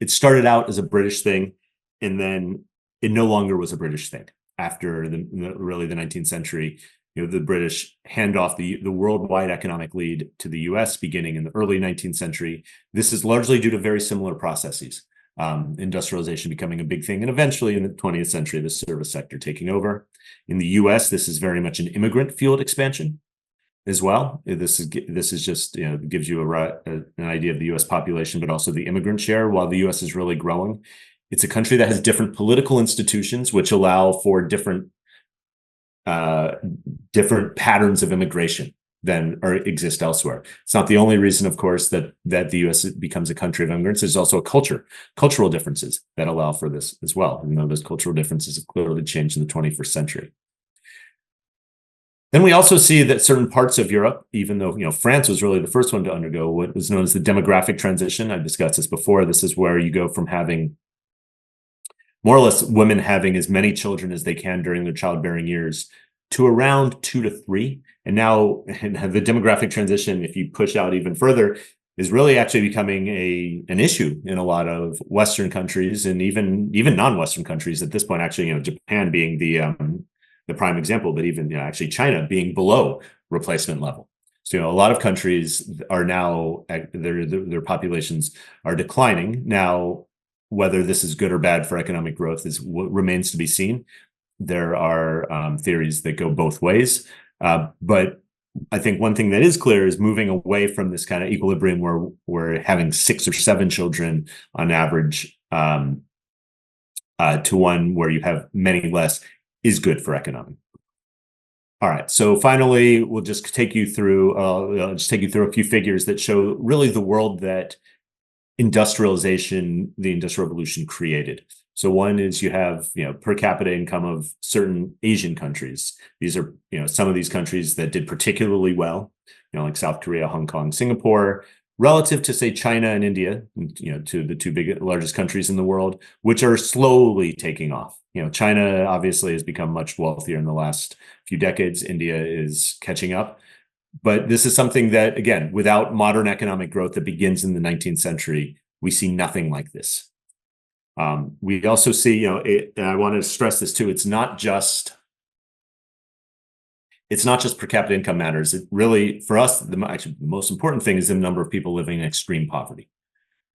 it started out as a British thing, and then it no longer was a British thing. After really the 19th century, the British hand off the worldwide economic lead to the US beginning in the early 19th century. This is largely due to very similar processes. Industrialization becoming a big thing, and eventually in the 20th century, the service sector taking over. In the US, this is very much an immigrant fueled expansion as well. This is just, gives you an idea of the US population, but also the immigrant share. While the US is really growing, it's a country that has different political institutions which allow for different patterns of immigration than exist elsewhere. It's not the only reason, of course, that the US becomes a country of immigrants. There's also cultural differences that allow for this as well, even though those cultural differences have clearly changed in the 21st century. Then we also see that certain parts of Europe, even though France was really the first one to undergo what was known as the demographic transition. I discussed this before. This is where you go from having more or less women having as many children as they can during their childbearing years to around 2 to 3. And now the demographic transition, if you push out even further, is really actually becoming an issue in a lot of Western countries, and even non-Western countries at this point. Actually, Japan being the prime example, but even actually China being below replacement level. So a lot of countries are now their populations are declining. Now, whether this is good or bad for economic growth is what remains to be seen. There are theories that go both ways, but I think one thing that is clear is moving away from this kind of equilibrium where we're having 6 or 7 children on average to one where you have many less is good for economic. All right, so finally, we'll just take you through a few figures that show really the world that the Industrial Revolution created. So one is you have per capita income of certain Asian countries. These are some of these countries that did particularly well, like South Korea, Hong Kong, Singapore, relative to, say, China and India, to the 2 largest countries in the world, which are slowly taking off. China obviously has become much wealthier in the last few decades. India is catching up. But this is something that, again, without modern economic growth that begins in the 19th century, we see nothing like this. We also see, and I want to stress this too, it's not just per capita income matters. It really, for us, the most important thing is the number of people living in extreme poverty.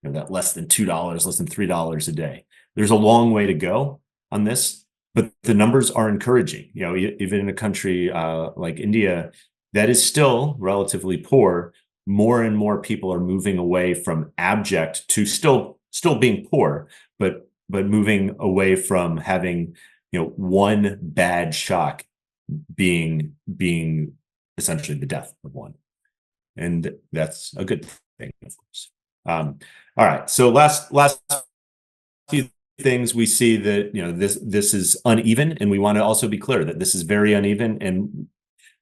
That less than $2, less than $3 a day. There's a long way to go on this, but the numbers are encouraging. Even in a country like India that is still relatively poor, more and more people are moving away from abject to still being poor, but moving away from having one bad shock being essentially the death of one. And that's a good thing, of course. All right. So last few things, we see that this is uneven, and we want to also be clear that this is very uneven. And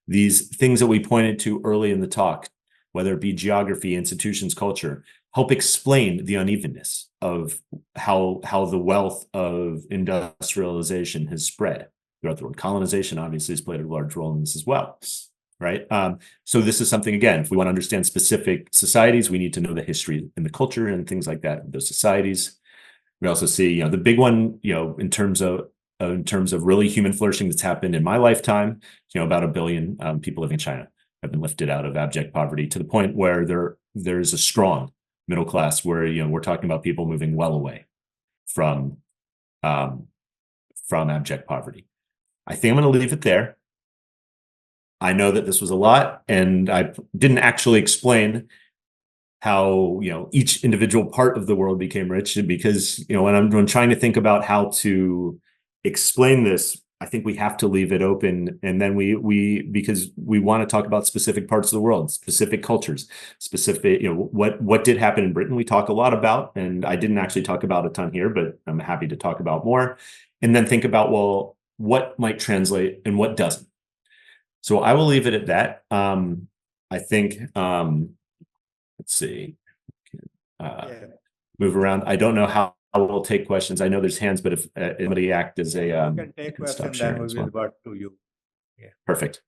these things that we pointed to early in the talk, whether it be geography, institutions, culture, help explain the unevenness of how the wealth of industrialization has spread throughout the world. Colonization obviously has played a large role in this as well, right? So this is something, again, if we want to understand specific societies, we need to know the history and the culture and things like that of those societies. We also see, the big one, in terms of really human flourishing that's happened in my lifetime, about 1 billion people living in China have been lifted out of abject poverty to the point where there's a strong middle class where, we're talking about people moving well away from abject poverty. I think I'm going to leave it there. I know that this was a lot, and I didn't actually explain how each individual part of the world became rich, because when I'm trying to think about how to explain this, I think we have to leave it open, and then because we want to talk about specific parts of the world, specific cultures, specific what did happen in Britain. We talk a lot about, and I didn't actually talk about a ton here, but I'm happy to talk about more, and then think about, well, what might translate and what doesn't. So I will leave it at that. I think let's see. Move around. I don't know how we'll take questions. I know there's hands, but if anybody act as a you can take questions, then we will revert to you. Yeah. Perfect.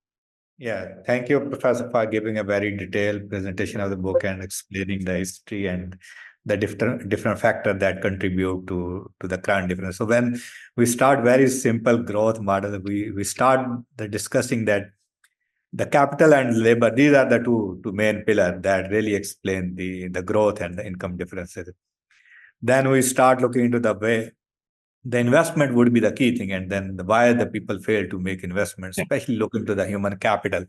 Yeah, thank you, Professor, for giving a very detailed presentation of the book and explaining the history and the different factors that contribute to the current difference. So when we start very simple growth model, we start discussing that the capital and labor, these are the two main pillars that really explain the growth and the income differences. Then we start looking into the way the investment would be the key thing, and then why the people fail to make investments, especially looking to the human capital.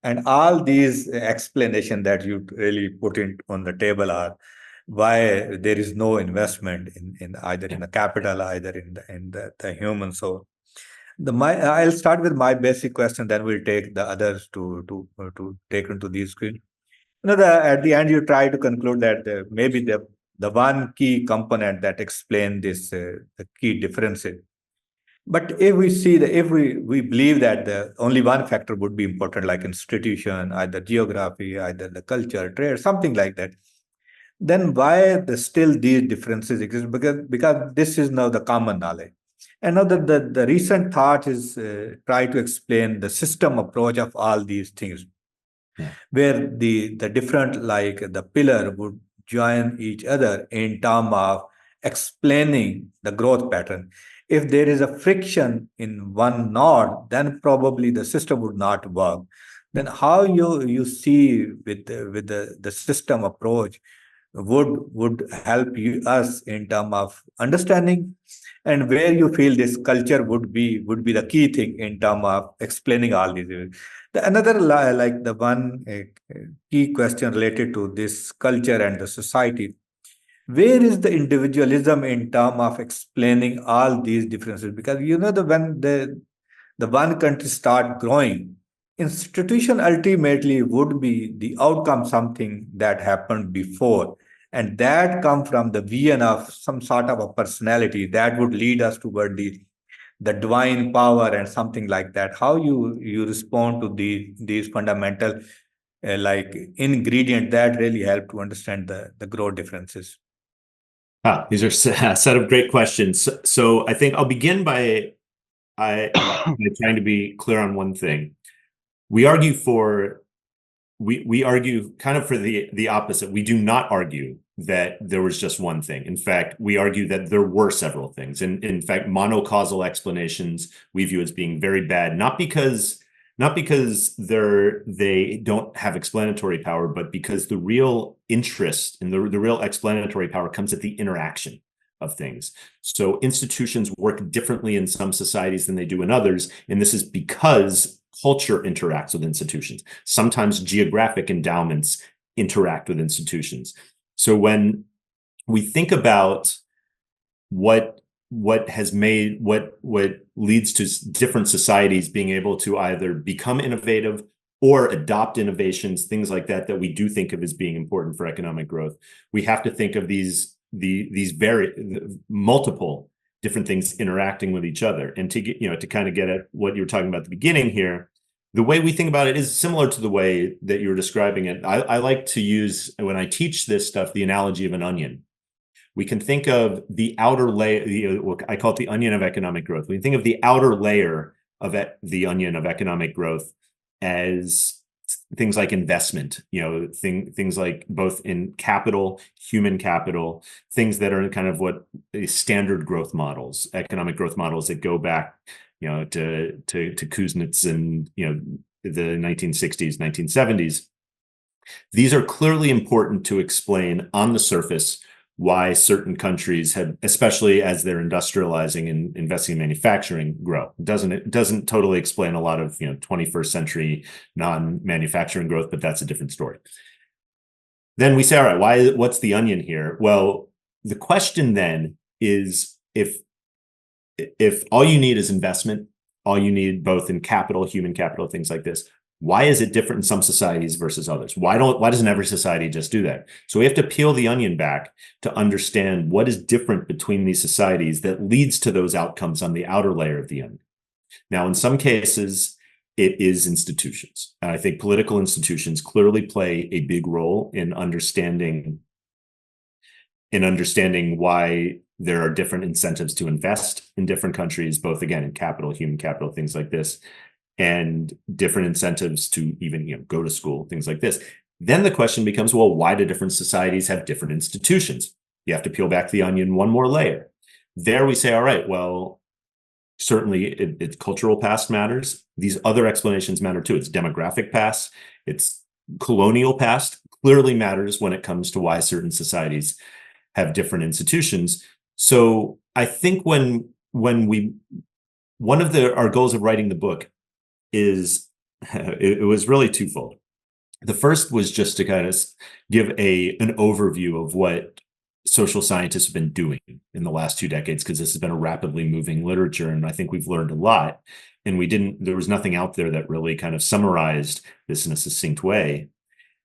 And all these explanations that you really put on the table are why there is no investment in either in the capital, either in the human. So I'll start with my basic question, then we'll take the others to take into these screen. At the end, you try to conclude that maybe the one key component that explain this the key differences. But if we believe that the only one factor would be important, like institution, either geography, either the culture, trade, something like that, then why still these differences exist? Because this is now the common knowledge. And now the recent thought is try to explain the system approach of all these things, where the different, like the pillar would join each other in terms of explaining the growth pattern. If there is a friction in one node, then probably the system would not work. Then how you see with the system approach would help us in terms of understanding, and where you feel this culture would be the key thing in terms of explaining all these. Another, like the one key question related to this culture and the society, where is the individualism in terms of explaining all these differences? Because when the one country start growing, institution ultimately would be the outcome, something that happened before, and that come from the vision of some sort of a personality that would lead us toward the divine power and something like that. How you respond to these fundamental like ingredient that really help to understand the growth differences? These are a set of great questions. So I think I'll begin by trying to be clear on one thing. We argue kind of for the opposite. We do not argue that there was just one thing. In fact, we argue that there were several things. And in fact, monocausal explanations we view as being very bad, not because they don't have explanatory power, but because the real interest and the real explanatory power comes at the interaction of things. So institutions work differently in some societies than they do in others, and this is because culture interacts with institutions. Sometimes geographic endowments interact with institutions. So when we think about what leads to different societies being able to either become innovative or adopt innovations, things like that, that we do think of as being important for economic growth, we have to think of these very multiple different things interacting with each other. And to get, to kind of get at what you were talking about at the beginning here, the way we think about it is similar to the way that you were describing it. I like to use, when I teach this stuff, the analogy of an onion. We can think of the outer layer, I call it the onion of economic growth. We can think of the outer layer of the onion of economic growth as things like investment, things like both in capital, human capital, things that are kind of what standard growth models, economic growth models that go back, to Kuznets and, the 1960s, 1970s. These are clearly important to explain on the surface why certain countries have, especially as they're industrializing and investing in manufacturing, grow. It doesn't totally explain a lot of 21st century non-manufacturing growth, but that's a different story. Then we say, all right, what's the onion here? Well, the question then is, if all you need is investment, all you need both in capital, human capital, things like this, why is it different in some societies versus others? Why doesn't every society just do that? So we have to peel the onion back to understand what is different between these societies that leads to those outcomes on the outer layer of the onion. Now, in some cases, it is institutions. And I think political institutions clearly play a big role in understanding why there are different incentives to invest in different countries, both, again, in capital, human capital, things like this, and different incentives to even go to school, things like this. Then the question becomes, well, why do different societies have different institutions? You have to peel back the onion one more layer. There we say, all right, well, certainly its cultural past matters. These other explanations matter too. Its demographic past, its colonial past clearly matters when it comes to why certain societies have different institutions. So I think one of our goals of writing the book is, it was really twofold. The first was just to kind of give an overview of what social scientists have been doing in the last 2 decades, because this has been a rapidly moving literature, and I think we've learned a lot. And there was nothing out there that really kind of summarized this in a succinct way.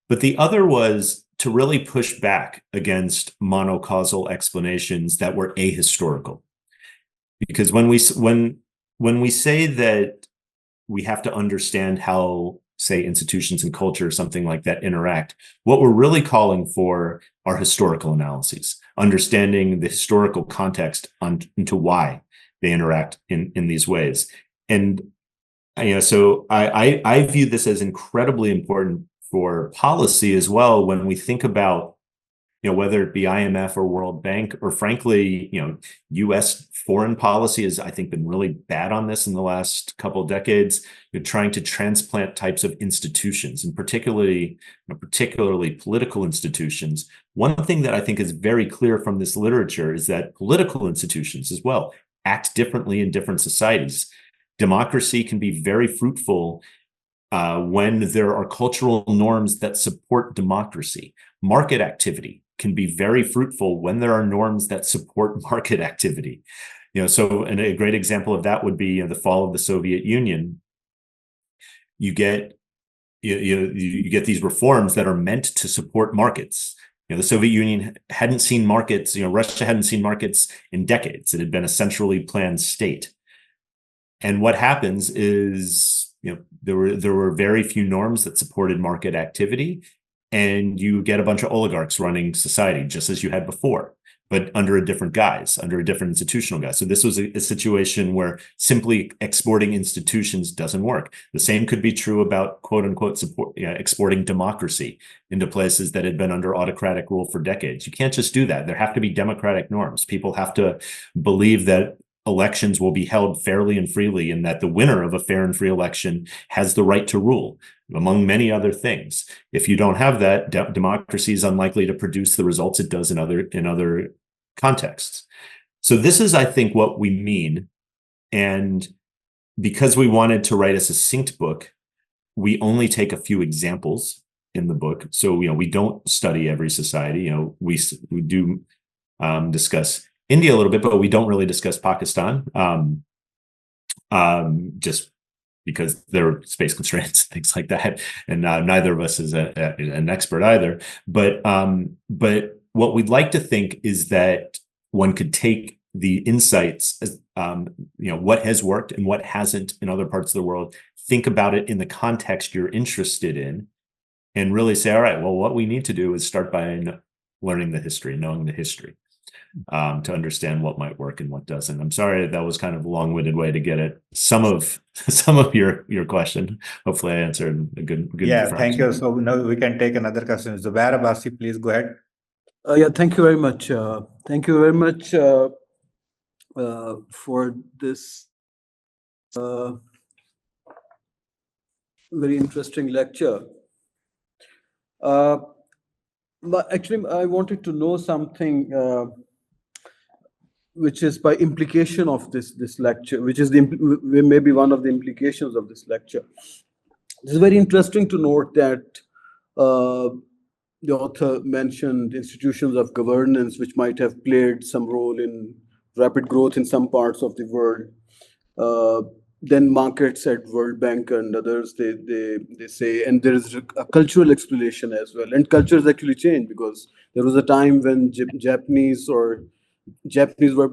But the other was to really push back against monocausal explanations that were ahistorical. Because when we say that we have to understand how, say, institutions and culture or something like that interact, what we're really calling for are historical analyses, understanding the historical context into why they interact in these ways. And so I view this as incredibly important for policy as well, when we think about whether it be IMF or World Bank, or frankly, U.S. foreign policy has, I think, been really bad on this in the last couple of decades. You're trying to transplant types of institutions, and particularly political institutions. One thing that I think is very clear from this literature is that political institutions as well act differently in different societies. Democracy can be very fruitful when there are cultural norms that support democracy. Market activity can be very fruitful when there are norms that support market activity. So and a great example of that would be the fall of the Soviet Union. You get these reforms that are meant to support markets. The Soviet Union hadn't seen markets. Russia hadn't seen markets in decades. It had been a centrally planned state. And what happens is, there were very few norms that supported market activity, and you get a bunch of oligarchs running society just as you had before, but under a different guise, under a different institutional guise. So this was a situation where simply exporting institutions doesn't work. The same could be true about quote unquote exporting democracy into places that had been under autocratic rule for decades. You can't just do that. There have to be democratic norms. People have to believe that elections will be held fairly and freely, and that the winner of a fair and free election has the right to rule, among many other things. If you don't have that, democracy is unlikely to produce the results it does in other contexts. So this is, I think, what we mean. And because we wanted to write a succinct book, we only take a few examples in the book. So, we don't study every society. We do discuss India a little bit, but we don't really discuss Pakistan. Just because there are space constraints, things like that. And neither of us is an expert either. But what we'd like to think is that one could take the insights, as, what has worked and what hasn't in other parts of the world, think about it in the context you're interested in, and really say, all right, well, what we need to do is start by learning the history, knowing the history, to understand what might work and what doesn't. I'm sorry that was kind of a long-winded way to get at some of your question. Hopefully, I answered a good. Yeah, thank you. So now we can take another question. Zubair Abbasi, please go ahead. Yeah, thank you very much. Thank you very much for this very interesting lecture. But actually, I wanted to know something which is by implication of this lecture, which is maybe one of the implications of this lecture. It's very interesting to note that the author mentioned institutions of governance which might have played some role in rapid growth in some parts of the world. Then markets at World Bank and others, they say, and there is a cultural explanation as well. And cultures actually change, because there was a time when Japanese were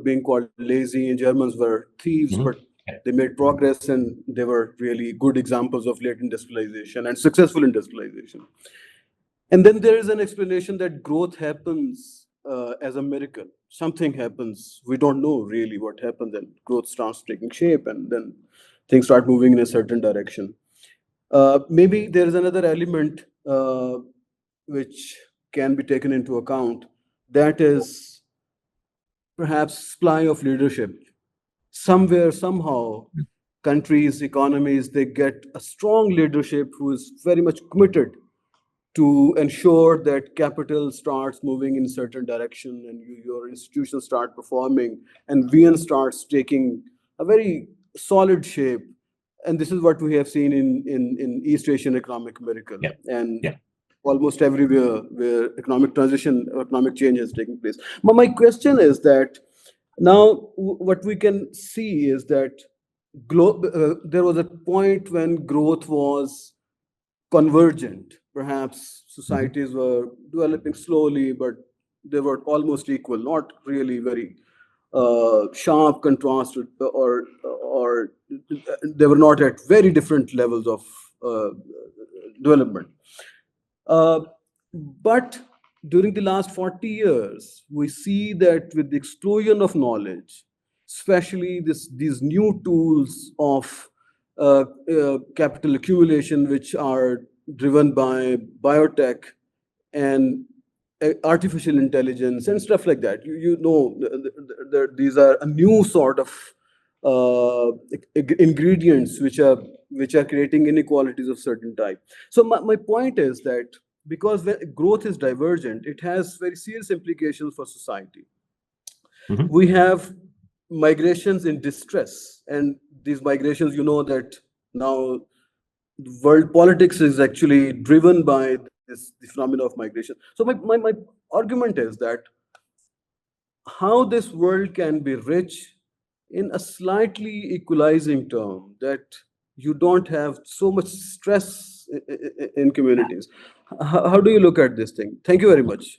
being called lazy and Germans were thieves, but they made progress and they were really good examples of late industrialization and successful industrialization. And then there is an explanation that growth happens as a miracle. Something happens. We don't know really what happens, and growth starts taking shape, and then things start moving in a certain direction. Maybe there is another element which can be taken into account. That is perhaps supply of leadership. Somewhere, somehow, countries, economies, they get a strong leadership who is very much committed to ensure that capital starts moving in a certain direction, and your institutions start performing, and VN starts taking a very solid shape. And this is what we have seen in East Asian economic miracle. Almost everywhere where economic transition, economic change has taken place. But my question is that now what we can see is that there was a point when growth was convergent. Perhaps societies were developing slowly, but they were almost equal, not really very sharp contrast, or they were not at very different levels of development. But during the last 40 years, we see that with the explosion of knowledge, especially these new tools of capital accumulation, which are driven by biotech and artificial intelligence and stuff like that. These are a new sort of ingredients which are creating inequalities of certain type. So my point is that because growth is divergent, it has very serious implications for society. We have migrations in distress, and these migrations, that now world politics is actually driven by the phenomena of migration. So my argument is that how this world can be rich in a slightly equalizing term, that you don't have so much stress in communities. How do you look at this thing? Thank you very much.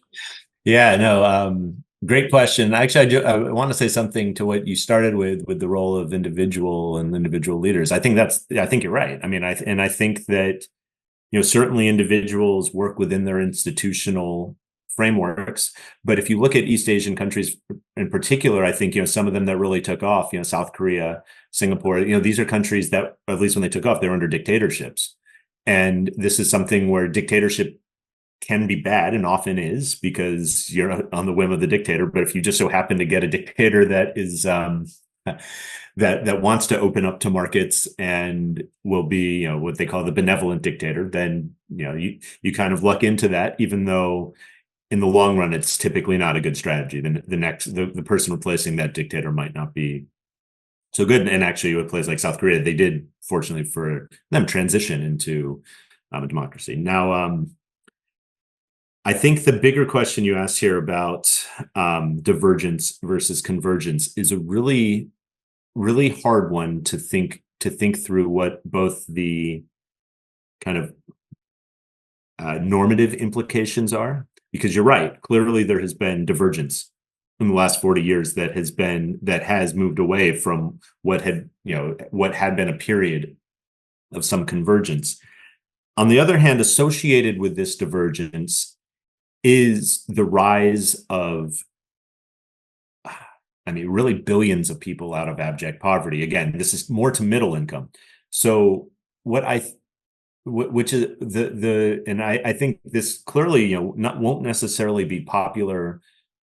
Yeah, no, great question. Actually, I want to say something to what you started with the role of individual and individual leaders. I think you're right. I mean, I think that, certainly individuals work within their institutional frameworks. But if you look at East Asian countries in particular, I think, some of them that really took off, South Korea, Singapore, these are countries that, at least when they took off, they were under dictatorships. And this is something where dictatorship can be bad, and often is, because you're on the whim of the dictator. But if you just so happen to get a dictator that is that wants to open up to markets and will be, what they call the benevolent dictator, then you kind of luck into that, even though in the long run it's typically not a good strategy. Then the person replacing that dictator might not be so good. And actually, with a place like South Korea, they did, fortunately for them, transition into a democracy. Now, I think the bigger question you asked here about divergence versus convergence is a really, really hard one to think to think through what both the kind of normative implications are, because you're right, clearly there has been divergence in the last 40 years that has moved away from what had been a period of some convergence. On the other hand, associated with this divergence is the rise of, really billions of people out of abject poverty. Again, this is more to middle income. So I think this clearly, won't necessarily be popular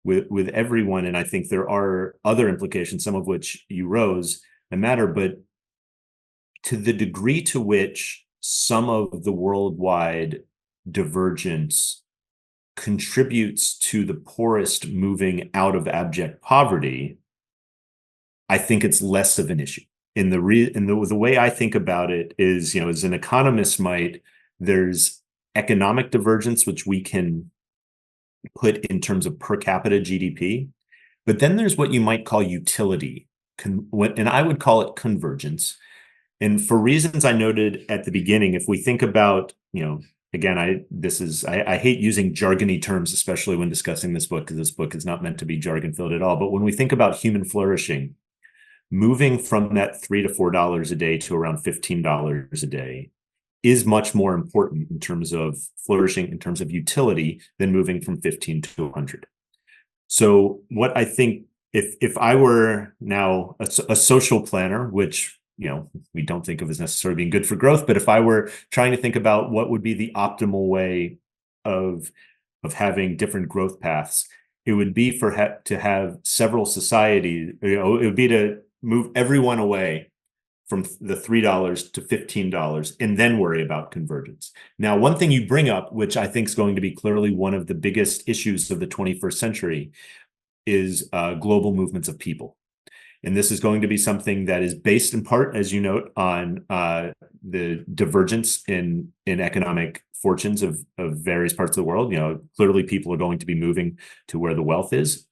with everyone. And I think there are other implications, some of which you rose, that matter, but to the degree to which some of the worldwide divergence contributes to the poorest moving out of abject poverty, I think it's less of an issue. The way I think about it is, as an economist might, there's economic divergence, which we can put in terms of per capita GDP, but then there's what you might call utility, and I would call it convergence. And for reasons I noted at the beginning, if we think about, again, I hate using jargony terms, especially when discussing this book, because this book is not meant to be jargon filled at all. But when we think about human flourishing, moving from that $3 to $4 a day to around $15 a day is much more important in terms of flourishing, in terms of utility, than moving from 15 to 100. So what I think, if I were now a social planner, which we don't think of as necessarily being good for growth, but if I were trying to think about what would be the optimal way of having different growth paths, it would be to have several societies. It would be to move everyone away from the $3 to $15 and then worry about convergence. Now, one thing you bring up, which I think is going to be clearly one of the biggest issues of the 21st century, is global movements of people. And this is going to be something that is based in part, as you note, on the divergence in economic fortunes of various parts of the world. Clearly people are going to be moving to where the wealth is.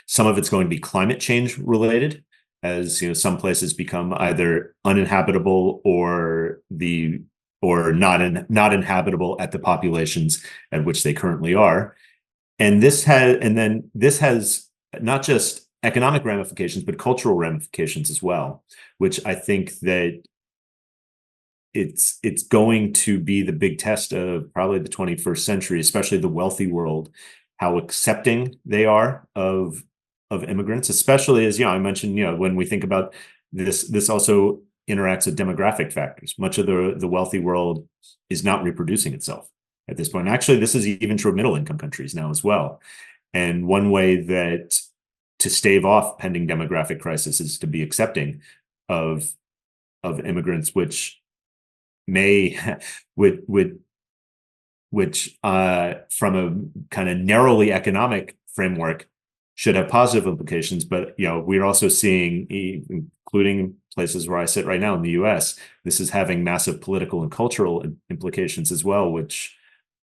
Some of it's going to be climate change related, as some places become either uninhabitable or not inhabitable at the populations at which they currently are. And this has not just economic ramifications, but cultural ramifications as well, which I think that it's going to be the big test of probably the 21st century, especially the wealthy world, how accepting they are of immigrants, especially as I mentioned, when we think about this also interacts with demographic factors. Much of the wealthy world is not reproducing itself at this point. Actually, this is even true of middle income countries now as well. And one way that to stave off pending demographic crisis is to be accepting of immigrants, which from a kind of narrowly economic framework should have positive implications. But we're also seeing, including places where I sit right now in the US, this is having massive political and cultural implications as well, which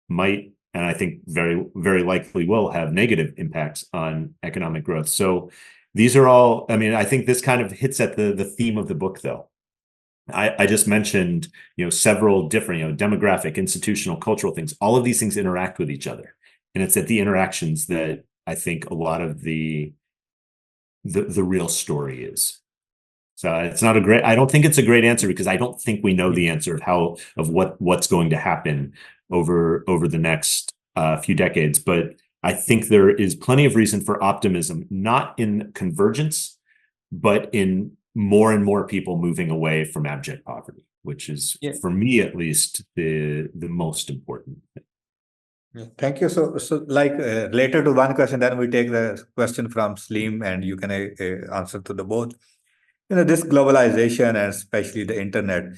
might, and I think very, very likely will, have negative impacts on economic growth. So these are all, I think this kind of hits at the theme of the book, though. I just mentioned, several different, demographic, institutional, cultural things. All of these things interact with each other. And it's at the interactions that I think a lot of the real story is. So it's not I don't think it's a great answer, because I don't think we know the answer of what's going to happen over the next few decades. But I think there is plenty of reason for optimism, not in convergence, but in more and more people moving away from abject poverty, which is, for me at least, the most important thing. Thank you. So related to one question, then we take the question from Slim, and you can answer to the both. This globalization, and especially the internet.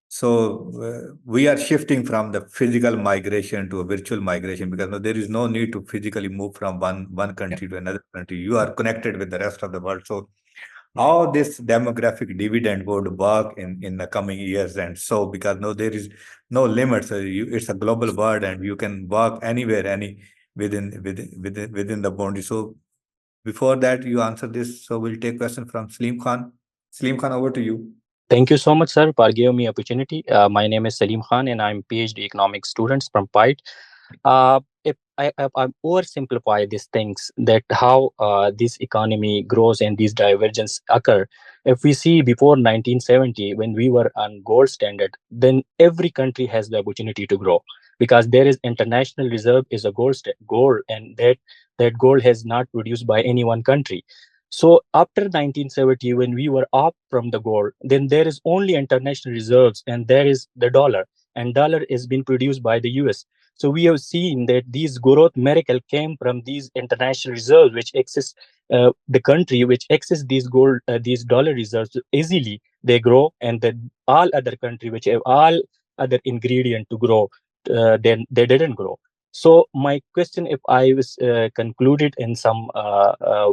So we are shifting from the physical migration to a virtual migration, because there is no need to physically move from one country to another country. You are connected with the rest of the world. So how this demographic dividend would work in the coming years, and so, because there is no limits. It's a global world, and you can work anywhere, within the boundary. So before that, you answer this. So we'll take question from Slim Khan. Slim Khan, over to you. Thank you so much, sir, for giving me opportunity. My name is Salim Khan, and I'm PhD economics students from PIDE. If I oversimplify these things, that how this economy grows and these divergence occur, if we see before 1970, when we were on gold standard, then every country has the opportunity to grow because there is international reserve is a gold, and that gold has not produced by any one country. So after 1970, when we were up from the gold, then there is only international reserves, and there is the dollar, and dollar is being produced by the US. So we have seen that these growth miracle came from these international reserves, which access the country which access these gold, these dollar reserves easily. They grow, and then all other country which have all other ingredient to grow, then they didn't grow. So my question, if I was concluded in some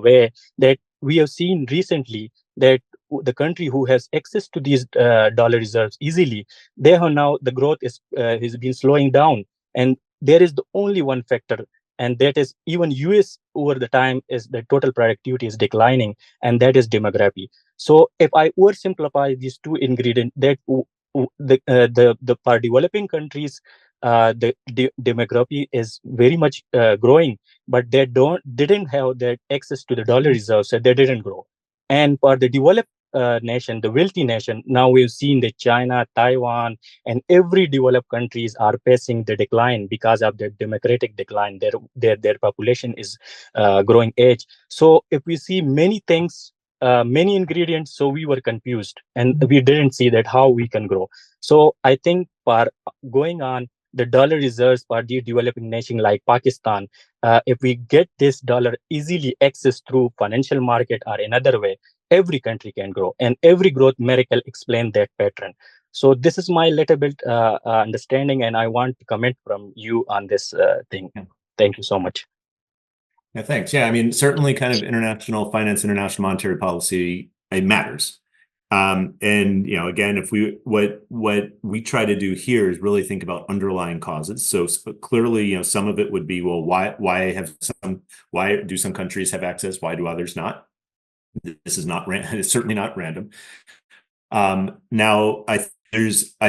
way, that we have seen recently that the country who has access to these dollar reserves easily, they have now the growth is has been slowing down, and there is the only one factor, and that is even US over the time is the total productivity is declining, and that is demography. So if I oversimplify these two ingredients, that the for developing countries, the demography is very much growing, but they didn't have that access to the dollar reserves, so they didn't grow. And for the developed nation, the wealthy nation, now we've seen that China, Taiwan, and every developed countries are facing the decline because of the democratic decline. Their population is growing age. So if we see many things, many ingredients, so we were confused and we didn't see that how we can grow. So I think for going on the dollar reserves for the developing nation like Pakistan, if we get this dollar easily access through financial market or another way, every country can grow, and every growth miracle explain that pattern. So this is my little bit understanding, and I want to comment from you on this thing. Thank you so much. Yeah, thanks. Yeah, I mean, certainly kind of international finance, international monetary policy, it matters. And again, if what we try to do here is really think about underlying causes. So clearly, some of it would be, well, why do some countries have access? Why do others not? This is it's certainly not random. Now, I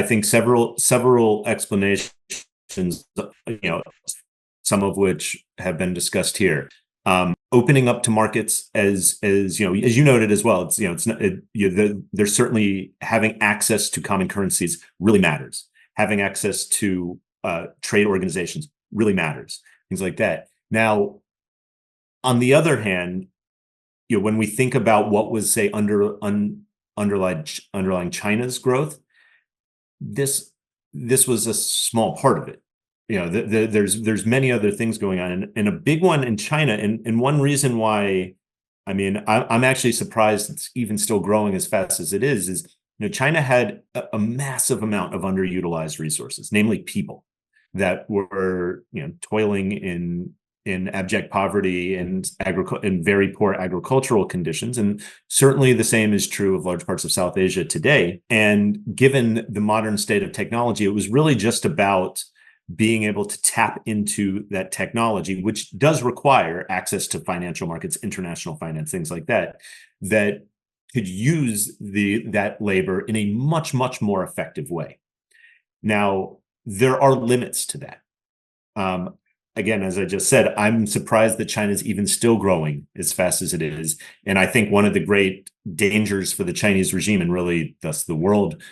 think several explanations, some of which have been discussed here. Opening up to markets, as you noted as well, there's certainly having access to common currencies really matters. Having access to trade organizations really matters. Things like that. Now, on the other hand, when we think about what was, say, underlying China's growth, this was a small part of it. There's many other things going on, and a big one in China, and one reason why, I mean, I'm actually surprised it's even still growing as fast as it is China had a massive amount of underutilized resources, namely people that were toiling in abject poverty and very poor agricultural conditions. And certainly the same is true of large parts of South Asia today. And given the modern state of technology, it was really just about being able to tap into that technology, which does require access to financial markets, international finance, things like that could use that labor in a much, much more effective way. Now, there are limits to that. Again, as I just said, I'm surprised that China's even still growing as fast as it is. And I think one of the great dangers for the Chinese regime, and really thus the world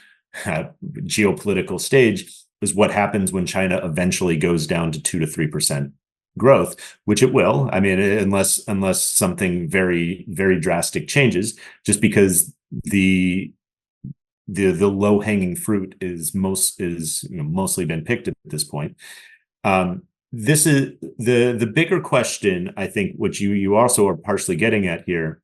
geopolitical stage, is what happens when China eventually goes down to 2 to 3% growth, which it will. I mean, unless something very, very drastic changes, just because the low-hanging fruit is mostly been picked at this point. This is the bigger question, I think, which you also are partially getting at here,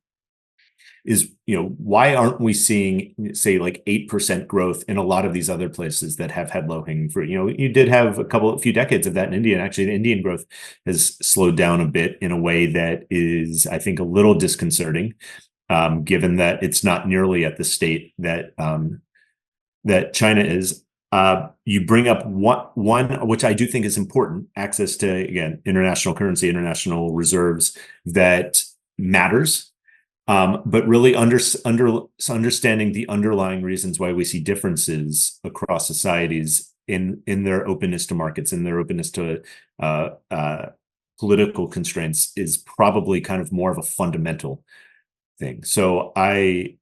is why aren't we seeing, say, like 8% growth in a lot of these other places that have had low-hanging fruit? You did have a few decades of that in India, and actually the Indian growth has slowed down a bit in a way that is, I think, a little disconcerting, given that it's not nearly at the state that China is. You bring up one, which I do think is important, access to, again, international currency, international reserves, that matters. but really understanding the underlying reasons why we see differences across societies in their openness to markets, in their openness to political constraints is probably kind of more of a fundamental thing. So again,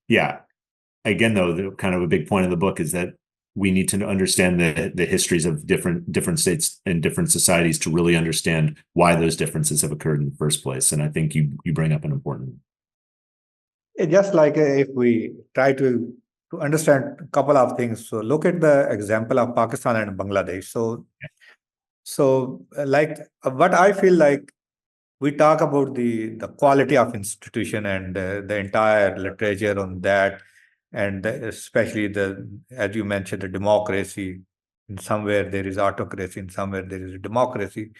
though, the kind of a big point of the book is that we need to understand the histories of different states and different societies to really understand why those differences have occurred in the first place. And I think you bring up an important. Just like if we try to understand a couple of things. So look at the example of Pakistan and Bangladesh. So like what I feel like we talk about the quality of institution and the entire literature on that, and especially as you mentioned, the democracy. In somewhere there is autocracy, in somewhere there is democracy.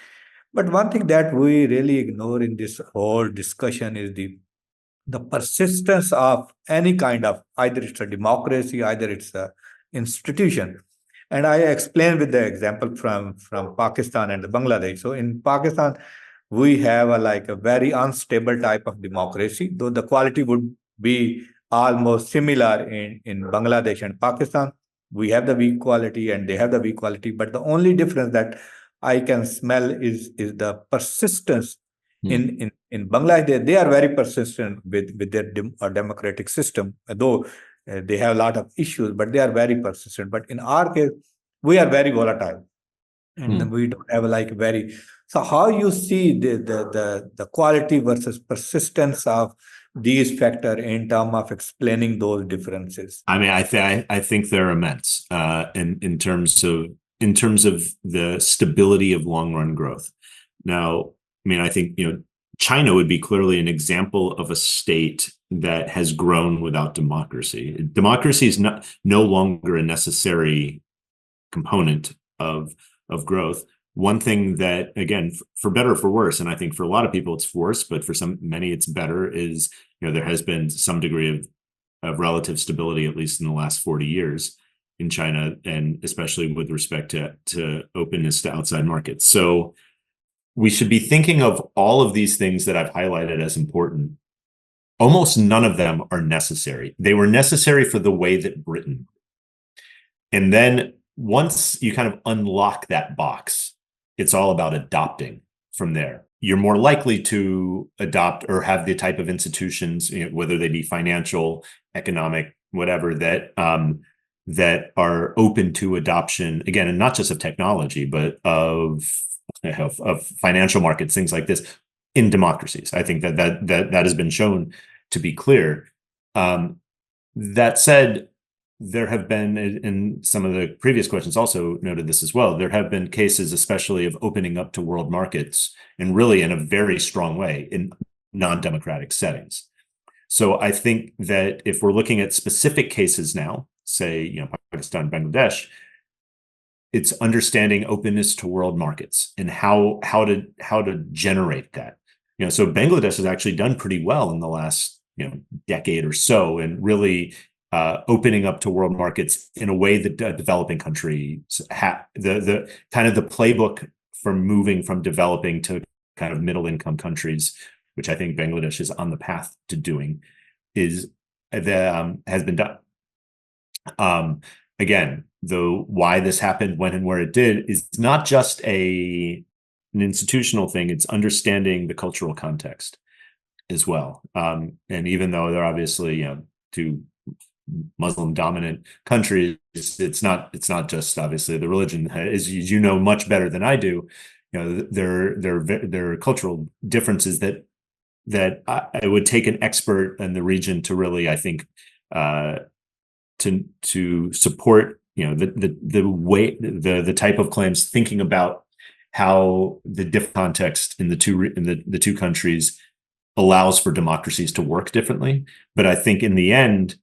But one thing that we really ignore in this whole discussion is the persistence of any kind of, either it's a democracy, either it's a institution. And I explained with the example from Pakistan and Bangladesh. So in Pakistan, we have a very unstable type of democracy, though the quality would be almost similar in Bangladesh and Pakistan. We have the weak quality and they have the weak quality, but the only difference that I can smell is the persistence. In Bangladesh, they are very persistent with their democratic system, though they have a lot of issues, but they are very persistent. But in our case, we are very volatile, and we don't have very. So how you see the quality versus persistence of these factors in terms of explaining those differences? I mean, I think they're immense in terms of the stability of long run growth. Now, I mean, I think China would be clearly an example of a state that has grown without democracy. Democracy is no longer a necessary component of growth. One thing that, again, for better or for worse, and I think for a lot of people it's worse, but for many it's better, is there has been some degree of relative stability, at least in the last 40 years in China, and especially with respect to openness to outside markets. So we should be thinking of all of these things that I've highlighted as important. Almost none of them are necessary. They were necessary for the way that Britain. And then once you kind of unlock that box, it's all about adopting from there. You're more likely to adopt or have the type of institutions, whether they be financial, economic, whatever, that are open to adoption, again, and not just of technology, but of financial markets, things like this, in democracies. I think that has been shown to be clear. That said, there have been, and some of the previous questions also noted this as well, there have been cases, especially of opening up to world markets, and really in a very strong way in non-democratic settings. So I think that if we're looking at specific cases now, say, Pakistan, Bangladesh, it's understanding openness to world markets and how to generate that. So Bangladesh has actually done pretty well in the last decade or so, and really opening up to world markets in a way that developing countries the kind of the playbook for moving from developing to kind of middle income countries, which I think Bangladesh is on the path to doing, has been done. Again, though, why this happened, when and where it did, is not just an institutional thing. It's understanding the cultural context as well. And even though they're obviously, two Muslim dominant countries, it's not just obviously the religion, as you know much better than I do. There are cultural differences that I would take an expert in the region to really, I think, to support the way the type of claims, thinking about how the different context in the two countries allows for democracies to work differently. But I think in the end,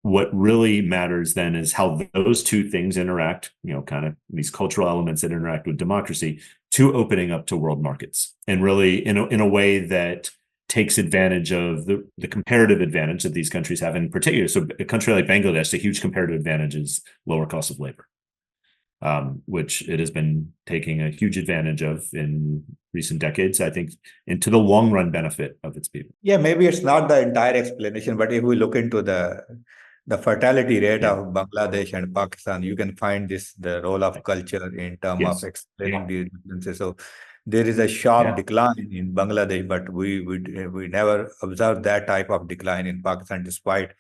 what really matters then is how those two things interact, kind of these cultural elements that interact with democracy, to opening up to world markets, and really in a way that takes advantage of the comparative advantage that these countries have in particular. So a country like Bangladesh, a huge comparative advantage is lower cost of labor. which it has been taking a huge advantage of in recent decades, I think, and to the long run benefit of its people. Yeah, maybe it's not the entire explanation, but if we look into the fertility rate Yeah. of Bangladesh and Pakistan, you can find the role of culture in terms of Yes. explaining these differences. So there is a sharp decline in Bangladesh, but we never observed that type of decline in Pakistan, despite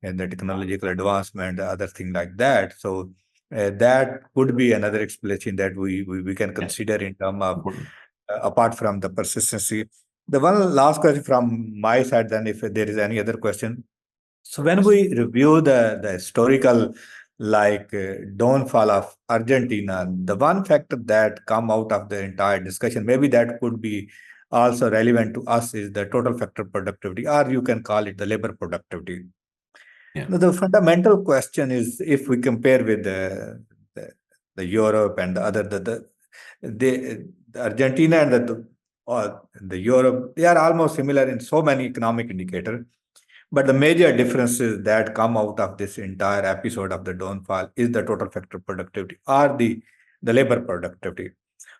the technological advancement, other thing like that. So that could be another explanation that we can consider in terms of Important. apart from the persistency. The one last question from my side, then if there is any other question. So when we review the historical downfall of Argentina, the one factor that come out of the entire discussion, maybe that could be also relevant to us, is the total factor productivity, or you can call it the labor productivity. Yeah. Now, the fundamental question is, if we compare with the Europe and the other the Argentina and the Europe, they are almost similar in so many economic indicators. But the major differences that come out of this entire episode of the downfall is the total factor productivity or the labor productivity.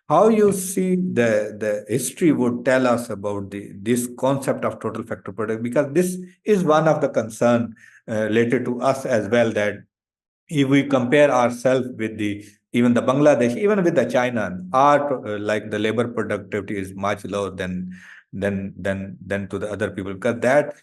How you see the history would tell us about this concept of total factor productivity, because this is one of the concern related to us as well, that if we compare ourselves with even the Bangladesh, even with the China, our like the labor productivity is much lower than to the other people. Because that,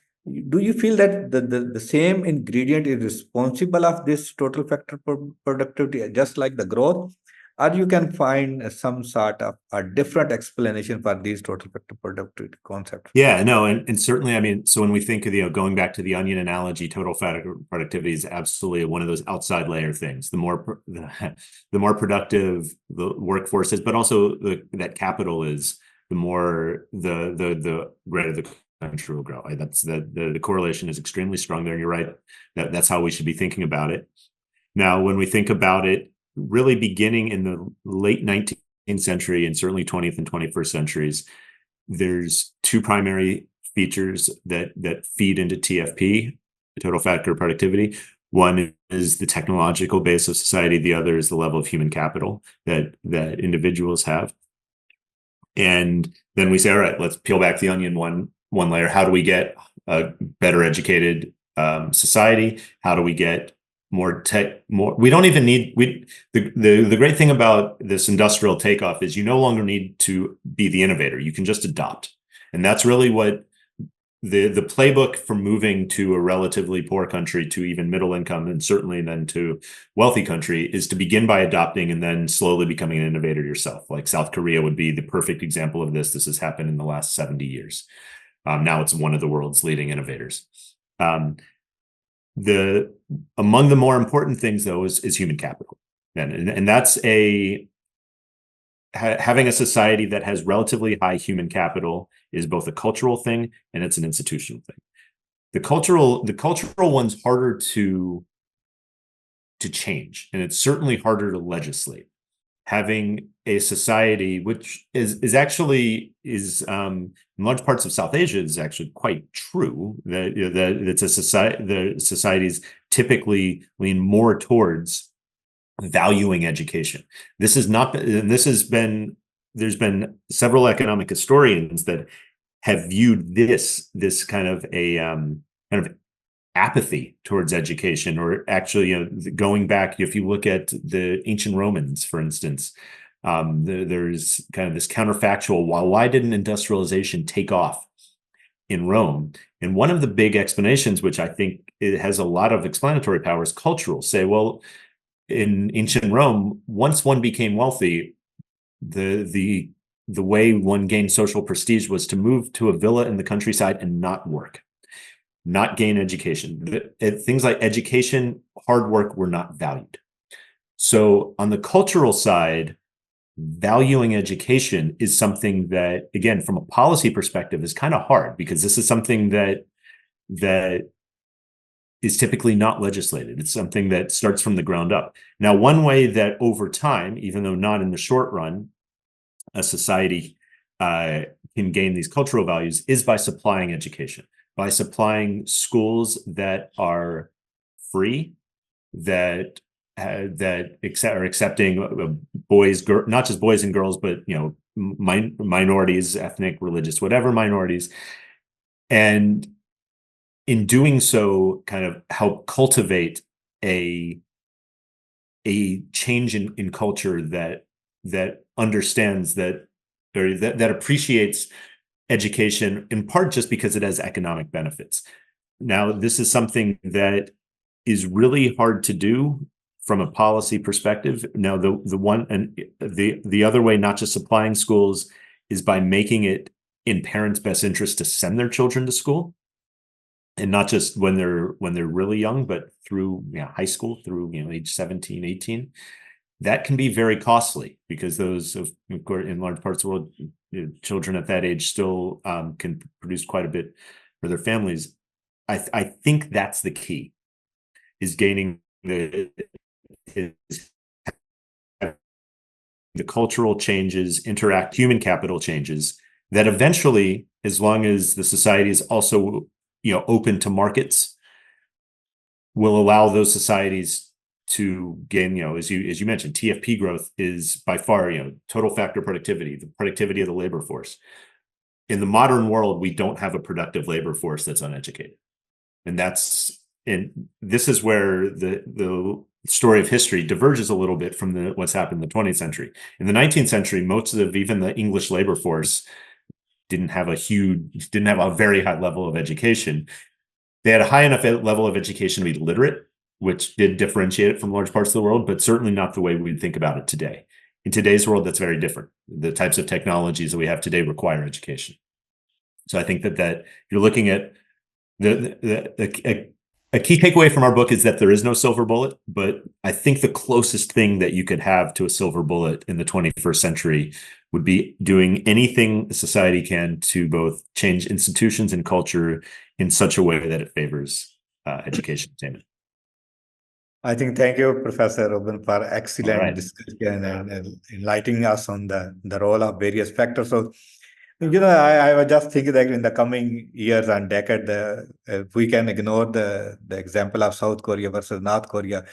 do you feel that the same ingredient is responsible of this total factor productivity, just like the growth, or you can find some sort of a different explanation for these total factor productivity concepts? Yeah, no, and certainly, I mean, so when we think of, going back to the onion analogy, total factor productivity is absolutely one of those outside layer things. The more productive the workforce is, but also that capital is, the more the greater the country will grow. That's the correlation is extremely strong there, and you're right. That's how we should be thinking about it. Now, when we think about it, really beginning in the late 19th century and certainly 20th and 21st centuries, there's two primary features that feed into TFP, the total factor productivity. One is the technological base of society. The other is the level of human capital that individuals have. And then we say, all right, let's peel back the onion one layer. How do we get a better educated society? How do we get more? We don't even need, the great thing about this industrial takeoff is you no longer need to be the innovator. You can just adopt. And that's really what the playbook for moving to a relatively poor country to even middle income, and certainly then to wealthy country, is to begin by adopting and then slowly becoming an innovator yourself. Like South Korea would be the perfect example of this. This has happened in the last 70 years. Now it's one of the world's leading innovators. Among the more important things, though, is human capital, and that's having a society that has relatively high human capital is both a cultural thing and it's an institutional thing. The cultural one's harder to change, and it's certainly harder to legislate. Having a society which is actually in large parts of South Asia is actually quite true, that it's a society, the societies typically lean more towards valuing education. There's been several economic historians that have viewed this kind of apathy towards education, or actually, going back, if you look at the ancient Romans, for instance, there's kind of this counterfactual, why didn't industrialization take off in Rome? And one of the big explanations, which I think it has a lot of explanatory power, is cultural. Say, well, in ancient Rome, once one became wealthy, the way one gained social prestige was to move to a villa in the countryside and not work, not gain education. Things like education, hard work were not valued. So on the cultural side, valuing education is something that, again, from a policy perspective, is kind of hard, because this is something that is typically not legislated. It's something that starts from the ground up. Now, one way that over time, even though not in the short run, a society can gain these cultural values is by supplying education, by supplying schools that are free, that that are accepting boys, not just boys and girls, but minorities, ethnic, religious, whatever minorities, and in doing so, kind of help cultivate a change in culture that understands that, or that appreciates education, in part just because it has economic benefits. Now, this is something that is really hard to do from a policy perspective. Now, the other way, not just supplying schools, is by making it in parents' best interest to send their children to school, and not just when they're really young, but through high school, through age 17, 18. That can be very costly, because those, of course, in large parts of the world, children at that age still can produce quite a bit for their families. I think that's the key, is gaining the cultural changes, human capital changes, that eventually, as long as the society is also open to markets, will allow those societies to gain, as you mentioned, TFP growth is by far, total factor productivity, the productivity of the labor force. In the modern world, we don't have a productive labor force that's uneducated. And this is where the story of history diverges a little bit from what's happened in the 20th century. In the 19th century, most of even the English labor force didn't have a very high level of education. They had a high enough level of education to be literate, which did differentiate it from large parts of the world, but certainly not the way we'd think about it today. In today's world, that's very different. The types of technologies that we have today require education. So I think that you're looking at a key takeaway from our book is that there is no silver bullet, but I think the closest thing that you could have to a silver bullet in the 21st century would be doing anything society can to both change institutions and culture in such a way that it favors education attainment. I think, thank you, Professor Rubin, for excellent Right. discussion and enlightening us on the role of various factors. So, I was just thinking that in the coming years and decade, if we can ignore the example of South Korea versus North Korea,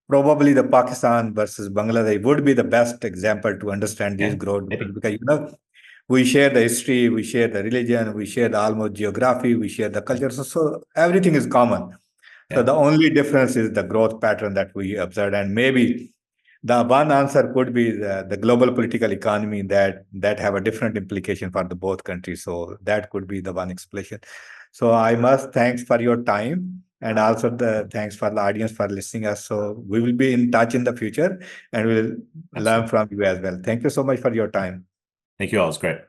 probably the Pakistan versus Bangladesh would be the best example to understand these growth, because we share the history, we share the religion, we share the almost geography, we share the culture, so everything is common. So the only difference is the growth pattern that we observed, and maybe the one answer could be the global political economy that have a different implication for the both countries. So that could be the one explanation. So I must thanks for your time, and also the thanks for the audience for listening us. So we will be in touch in the future, and we'll learn from you as well. Thank you so much for your time. Thank you all. It's great.